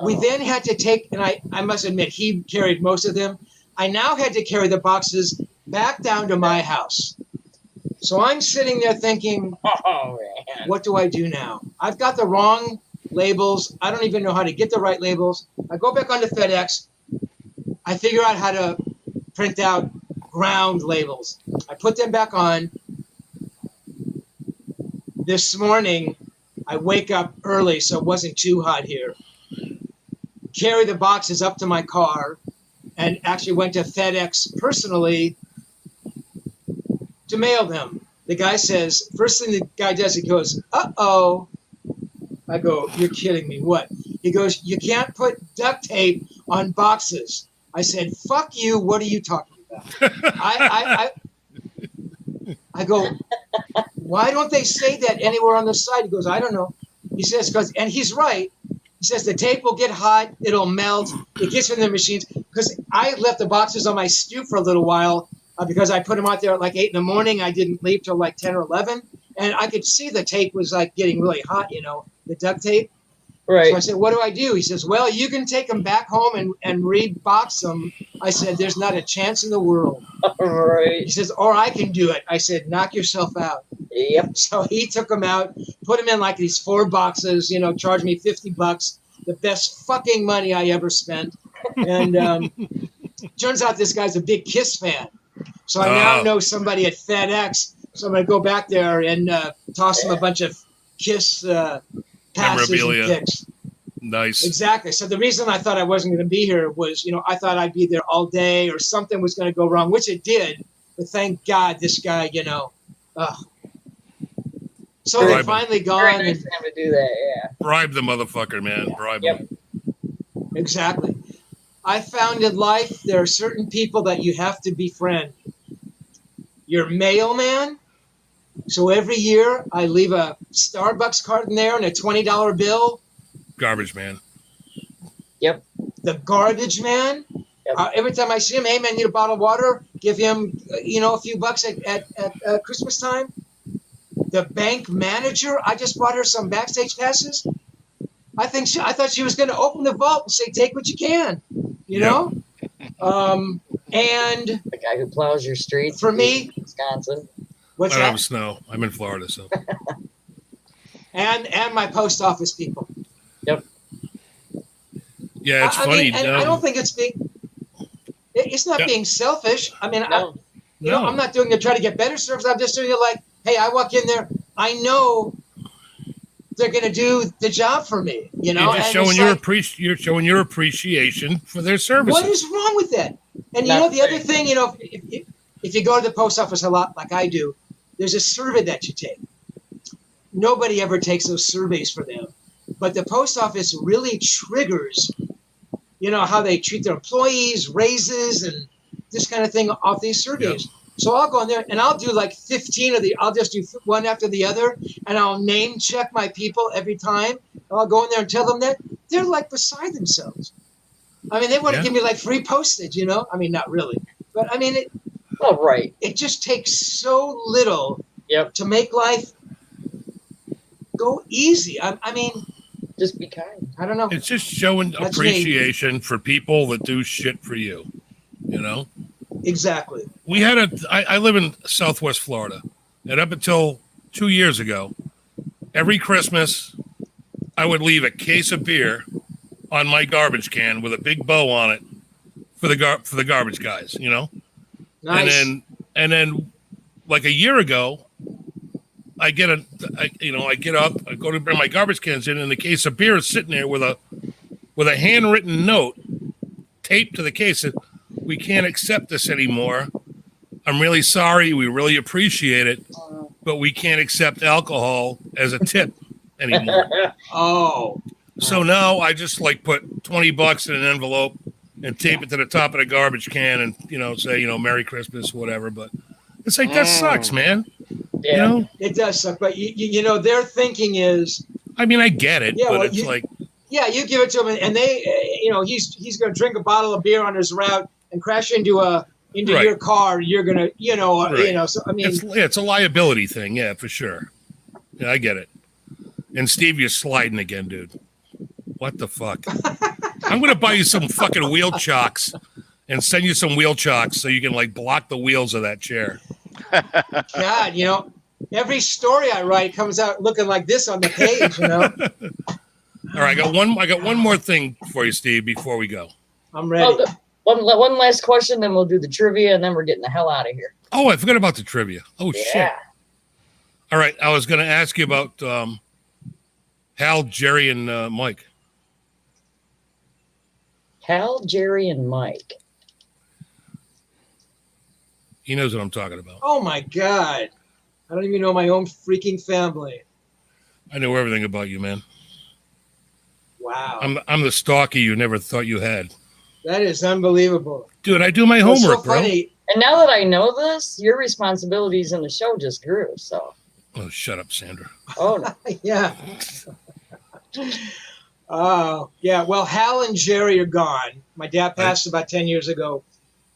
We then had to take, and I must admit, he carried most of them. I now had to carry the boxes back down to my house. So I'm sitting there thinking, Oh, man. what do I do now? I've got the wrong labels. I don't even know how to get the right labels. I go back onto FedEx. I figure out how to print out ground labels. I put them back on. This morning, I wake up early, so it wasn't too hot here. Carry the boxes up to my car, and actually went to FedEx personally to mail them. The guy says, first thing the guy does, he goes, "Uh-oh." I go, "You're kidding me, what?" He goes, "You can't put duct tape on boxes." I said, "Fuck you, what are you talking about?" I go, "Why don't they say that anywhere on the side?" He goes, "I don't know." He says, and he's right. He says the tape will get hot, it'll melt, it gets in the machines. Because I left the boxes on my stoop for a little while because I put them out there at like 8 in the morning. I didn't leave till like 10 or 11. And I could see the tape was like getting really hot, the duct tape. Right. So I said, "What do I do?" He says, "Well, you can take them back home and rebox them." I said, "There's not a chance in the world." Right. He says, "Or I can do it." I said, "Knock yourself out." Yep. So he took them out, put them in like these 4 boxes, charged me $50, the best fucking money I ever spent. And turns out this guy's a big Kiss fan. So I now know somebody at FedEx. So I'm going to go back there and toss him a bunch of Kiss passes Memorabilia. and picks. Nice. Exactly. So the reason I thought I wasn't going to be here was, I thought I'd be there all day or something was going to go wrong, which it did. But thank God this guy, So Bribe they're him. finally Very gone. nice to have to do that, yeah. Bribe the motherfucker, man. Bribe him. Exactly. I found in life there are certain people that you have to befriend. Your mailman. So every year I leave a Starbucks card in there and a $20 bill. Garbage man. Yep. The garbage man. Yep. Every time I see him, "Hey man, need a bottle of water?" Give him, a few bucks at Christmas time. The bank manager. I just brought her some backstage passes. I thought she was going to open the vault and say, "Take what you can," And The guy who plows your streets. For me- in Wisconsin. what's I don't have that? snow. I'm in Florida, so. And my post office people. Yeah, it's I funny. mean, and I don't think it's being. It's not Yeah. being selfish. I mean, No. I'm not doing it to try to get better service. I'm just doing it like, hey, I walk in there, I know they're going to do the job for me. You're just and showing it's your like, you're showing your appreciation for their services. what is wrong with that? And That's the other right. thing, if you go to the post office a lot, like I do, there's a survey that you take. Nobody ever takes those surveys for them, but the post office really triggers, how they treat their employees, raises, and this kind of thing off these surveys. So I'll go in there and I'll do like 15 I'll just do one after the other, and I'll name check my people every time. I'll go in there and tell them that they're like beside themselves. I mean, they want to give me like free postage, I mean, not really, but I mean, Oh, right. it just takes so little Yep. to make life go easy. I mean, Just be kind. I don't know. It's just showing That's me. appreciation for people that do shit for you. Exactly. We had I live in Southwest Florida, and up until 2 years ago, every Christmas, I would leave a case of beer on my garbage can with a big bow on it for the garbage guys, Nice. And then like a year ago, I get up, I go to bring my garbage cans in, and the case of beer is sitting there with a handwritten note taped to the case that we can't accept this anymore. I'm really sorry. We really appreciate it, but we can't accept alcohol as a tip anymore. Oh. So now I just put $20 in an envelope and tape it to the top of the garbage can and, say, Merry Christmas, whatever. But it's like, that sucks, man. Yeah. It does suck, but their thinking is, I mean, I get it, Yeah, but well, it's yeah, you give it to him, and they, he's going to drink a bottle of beer on his route and crash into Right. your car. You're going to, Right. So I mean, it's a liability thing. Yeah, for sure. Yeah, I get it. And Steve, you're sliding again, dude. What the fuck? I'm going to buy you some fucking wheel chocks and send you some wheel chocks so you can block the wheels of that chair. God, every story I write comes out looking like this on the page. All right, I got one more thing for you, Steve, before we go. I'm ready. Oh, One last question, then we'll do the trivia, and then we're getting the hell out of here. Oh, I forgot about the trivia. Oh, shit. Yeah. All right. I was going to ask you about Hal, Jerry, and Mike. Hal, Jerry, and Mike. He knows what I'm talking about. Oh my God. I don't even know my own freaking family. I know everything about you, man. Wow. I'm the stalker you never thought you had. That is unbelievable. Dude, I do my What's homework, so bro. funny, And now that I know this, your responsibilities in the show just grew. So, Oh, shut up, Sandra. oh no. yeah. Oh, yeah. Well, Hal and Jerry are gone. My dad passed about 10 years ago.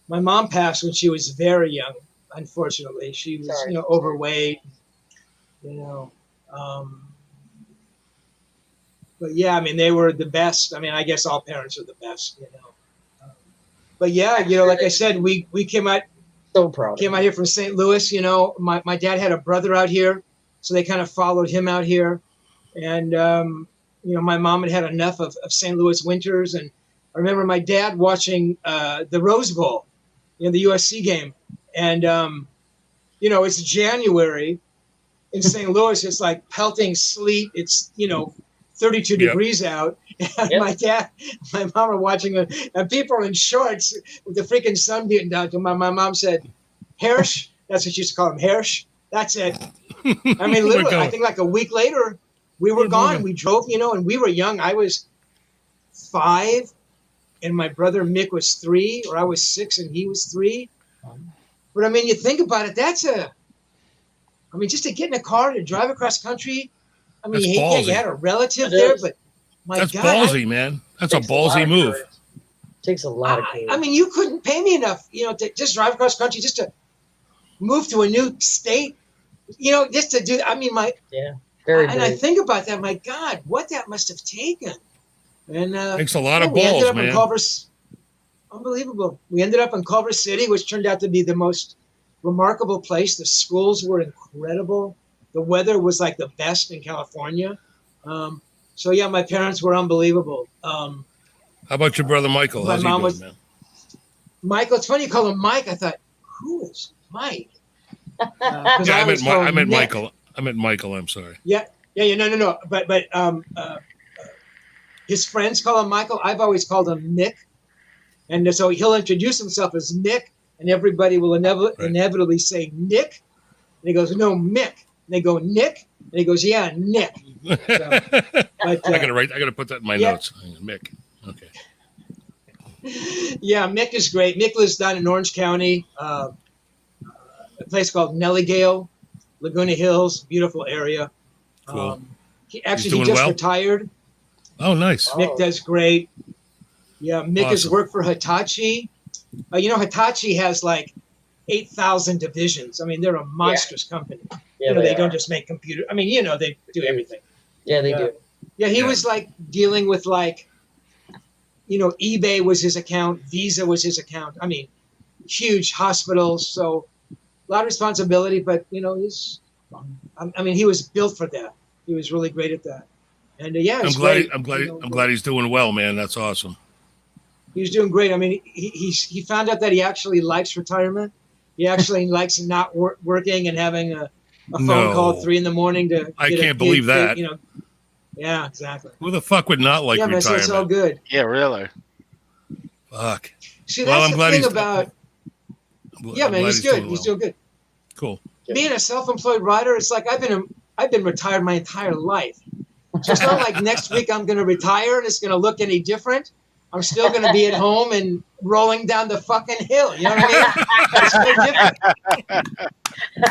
My mom passed when she was very young, unfortunately. She was, Sorry. overweight, But yeah, I mean, they were the best. I mean, I guess all parents are the best, But yeah, like I said, we came out So proud. came out here from St. Louis. My dad had a brother out here, so they kind of followed him out here. And, my mom had enough of St. Louis winters. And I remember my dad watching the Rose Bowl, the USC game. And, it's January in St. Louis. It's like pelting sleet. It's, 32 degrees out. And Yep. my dad, my mom are watching it, and people are in shorts with the freaking sun beating down. My mom said, Hirsch, that's what she used to call him, Hirsch. That's it. I mean, literally, I think like a week later, we were gone. We drove, and we were young. I was 5, and my brother Mick was 3, or I was 6 and he was 3. But I mean, you think about it, just to get in a car to drive across country. I mean, That's you ballsy. had a relative It there, is. but my That's God. ballsy, man. That's a Takes lot ballsy of move. courage. Takes a lot of courage. I mean, you couldn't pay me enough, to just drive across country, just to move to a new state, just to do. I mean, Very and I brave. think about that. My God, what that must have taken. And Takes a lot of we ended balls, up in man. Culver. Unbelievable. We ended up in Culver City, which turned out to be the most remarkable place. The schools were incredible. The weather was like the best in California. So yeah, my parents were unbelievable. How about your brother Michael? My How's he mom doing, was- man? Michael, it's funny you call him Mike. I thought, who is Mike? 'Cause Yeah, I always meant, call I him meant Nick. Michael. I meant Michael. I'm sorry. Yeah, no. But his friends call him Michael. I've always called him Nick, and so he'll introduce himself as Nick, and everybody will inevitably say Nick, and he goes, "No, Mick." And they go, "Nick," and he goes, "Yeah, Nick." But I gotta put that in my yeah. notes. Mick. Okay. yeah, Mick is great. Mick lives down in Orange County, a place called Nellygale, Laguna Hills, beautiful area. Cool. He doing just well? retired. Oh, nice. Mick does great. Yeah, Mick has Awesome. worked for Hitachi. Hitachi has like 8,000 divisions. I mean, they're a monstrous company. Yeah, they are. don't just make computers. I mean, they do everything. Yeah, they Yeah. do. Yeah, he Yeah. was like dealing with eBay was his account, Visa was his account. I mean, huge hospitals, so a lot of responsibility. But he was built for that. He was really great at that. And I'm glad he's doing well, man. That's awesome. He was doing great. I mean, he found out that he actually likes retirement. He actually likes not working and having a phone No. call at 3 a.m. to. I get a can't believe gig, that. Yeah, exactly. Who the fuck would not like yeah, man, so retirement? it's all good. Yeah, really. Fuck. See, Well, that's I'm the glad thing he's- about. I'm Yeah, man, glad he's good. doing He's well. doing good. Cool. Being a self-employed writer, it's like I've been retired my entire life. So it's not like next week I'm going to retire and it's going to look any different. I'm still going to be at home and rolling down the fucking hill. You know what I mean? It's no different.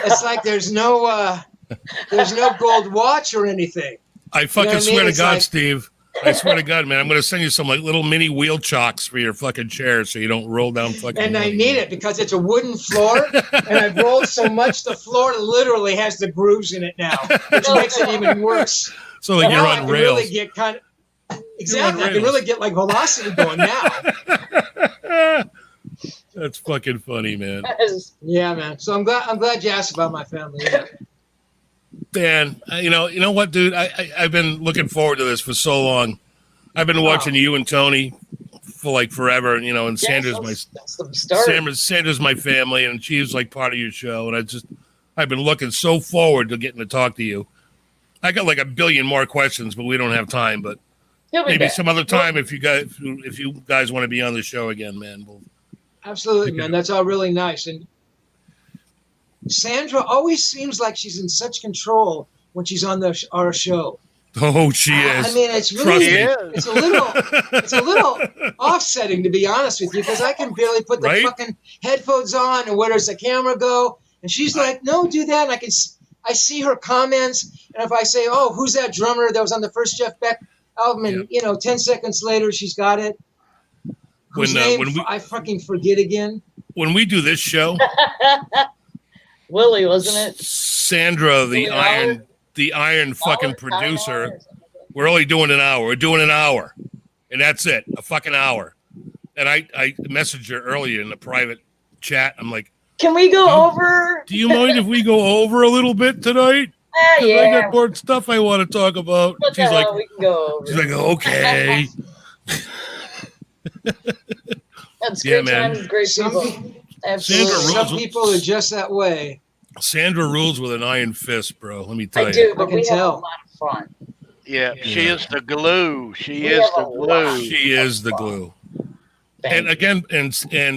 It's like there's no gold watch or anything. I fucking what I mean? swear to It's God, like- Steve. I swear to God, man. I'm going to send you some like little mini wheel chocks for your fucking chair so you don't roll down fucking. And I hills. need it because it's a wooden floor, and I've rolled so much the floor literally has the grooves in it now, which makes it even worse. So like you're Now I on can rails. really get exactly. I can rails. really get like velocity going now. That's fucking funny, man. Yeah, man. So I'm glad you asked about my family. Yeah. Dan, you know what, dude? I've been looking forward to this for so long. I've been watching you and Tony for like forever, and and Sandra's that's the start. Sandra's my family, and she's like part of your show, and I've been looking so forward to getting to talk to you. I got like a billion more questions, but we don't have time. But He'll be maybe back. some other time if you guys want to be on the show again, man. Absolutely, man. That's all really nice. And Sandra always seems like she's in such control when she's on our show. Oh, she is. I mean, it's Trust really, me. it's a little offsetting, to be honest with you, because I can barely put the Right? fucking headphones on, and where does the camera go? And she's like, "No, do that." And I see her comments, and if I say, "Oh, who's that drummer that was on the first Jeff Beck album?" And 10 seconds later, she's got it. Whose name I fucking forget again. When we do this show, Willie, wasn't it? Sandra, the iron fucking producer. We're only doing an hour. We're doing an hour, and that's it. A fucking hour. And I messaged her earlier in the private chat. I'm like, can we go over? Do you mind if we go over a little bit tonight? Yeah. I got more stuff I want to talk about. What the hell, we can go over. She's like, okay. That's great times, great people. Absolutely. Some people are just that way. Sandra rules with an iron fist, bro. Let me tell you. I do, but we have a lot of fun. Yeah, she is the glue. She is the glue. She is the glue. And again, and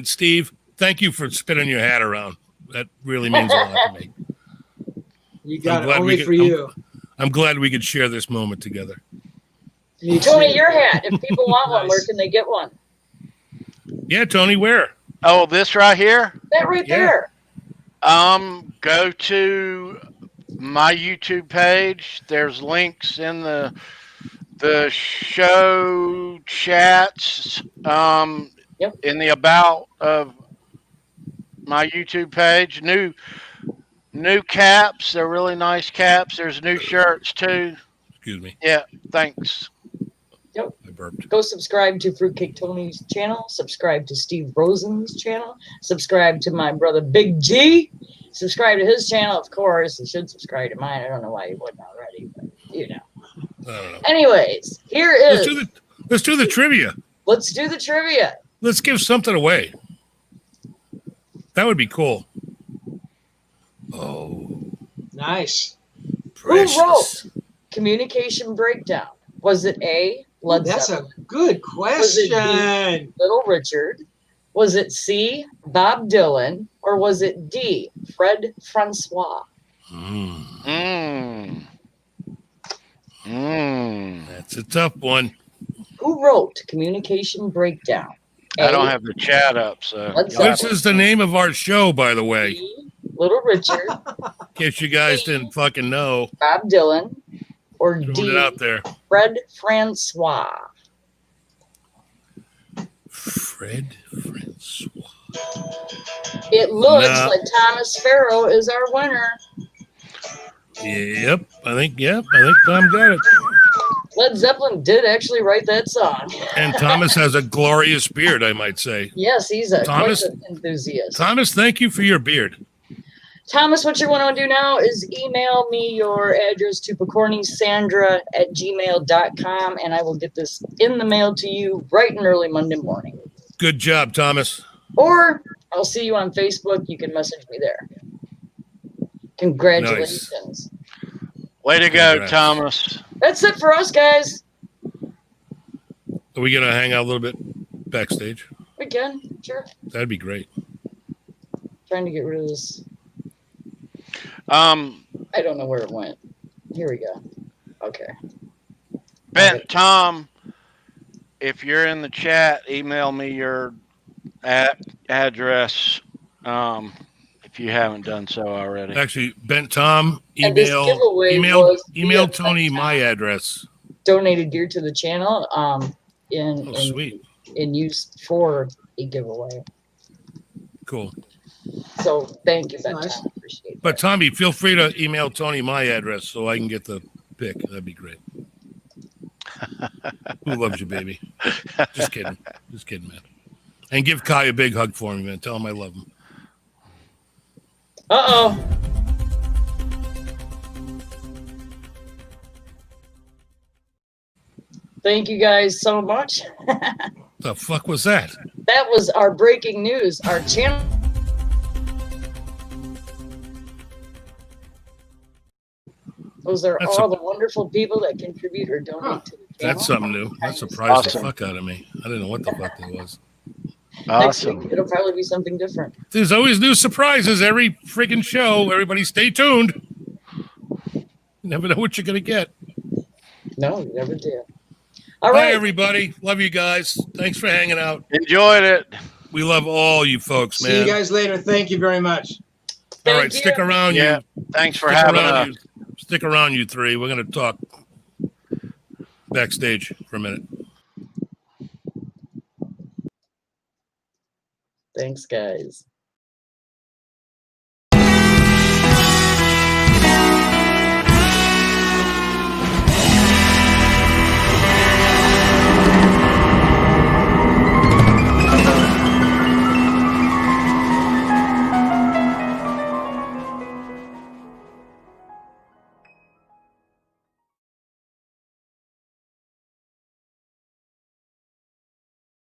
Steve, thank you for spinning your hat around. That really means a lot to me. You got it. Only for you. I'm glad we could share this moment together. Tony, your hat. If people want one, where can they get one? Yeah, Tony, where? Oh, this right here? That right there. Go to my YouTube page. There's links in the show chats. In the about of my YouTube page. New caps. They're really nice caps. There's new shirts too. Excuse me. Yeah, thanks. Yep. I burped. Go subscribe to Fruitcake Tony's channel. Subscribe to Steve Rosen's channel. Subscribe to my brother Big G. Subscribe to his channel, of course. You should subscribe to mine. I don't know why you wouldn't already, but I don't know. Anyways, here is. Let's do the trivia. Let's do the trivia. Let's give something away. That would be cool. Oh. Nice. Precious. Who wrote Communication Breakdown? Was it A, Led That's Zeppelin? a good question. Was it B, Little Richard? Was it C, Bob Dylan? Or was it D, Fred Francois? That's a tough one. Who wrote Communication Breakdown? I don't have the chat up, so. This is the name of our show, by the way. B, Little Richard. In case you guys didn't fucking know. Bob Dylan. Or Throwing D, it out there. Fred Francois. Fred Francois. It looks like Thomas Farrow is our winner. Yep. I think Tom got it. Led Zeppelin did actually write that song. And Thomas has a glorious beard, I might say. Yes, he's a Thomas, quite an enthusiast. Thomas, thank you for your beard. Thomas, what you're going to do now is email me your address to picornisandra@gmail.com, and I will get this in the mail to you bright and early Monday morning. Good job, Thomas. Or I'll see you on Facebook. You can message me there. Congratulations. Nice. Way to go, Thomas. That's it for us, guys. Are we going to hang out a little bit backstage? We can, sure. That'd be great. Trying to get rid of this. I don't know where it went. Here we go. Okay. Tom, if you're in the chat, email me your address if you haven't done so already. Actually, Bent Tom, And this giveaway was email via Tony Bent my Tom. address. Donated gear to the channel Sweet. in use for a giveaway. Cool. So thank you, Ben. Nice. Appreciate it. But Tommy, feel free to email Tony my address so I can get the pick. That'd be great. Who loves you, baby? Just kidding. Just kidding, man. And give Kai a big hug for me, man. Tell him I love him. Uh-oh. Thank you guys so much. The fuck was that? That was our breaking news. Our channel. Those are That's all the wonderful people that contribute or donate to the channel. That's something new. That surprised Awesome. the fuck out of me. I didn't know what the fuck that was. Next Awesome. week, it'll probably be something different. There's always new surprises every freaking show. Everybody stay tuned. You never know what you're going to get. No, you never do. All Bye, right. everybody. Love you guys. Thanks for hanging out. Enjoyed it. We love all you folks, See you man. guys later. Thank you very much. All right, Thank stick you. around, Yeah. you. Thanks for Stick having around, us. you. Stick around, you three. We're going to talk backstage for a minute. Thanks, guys.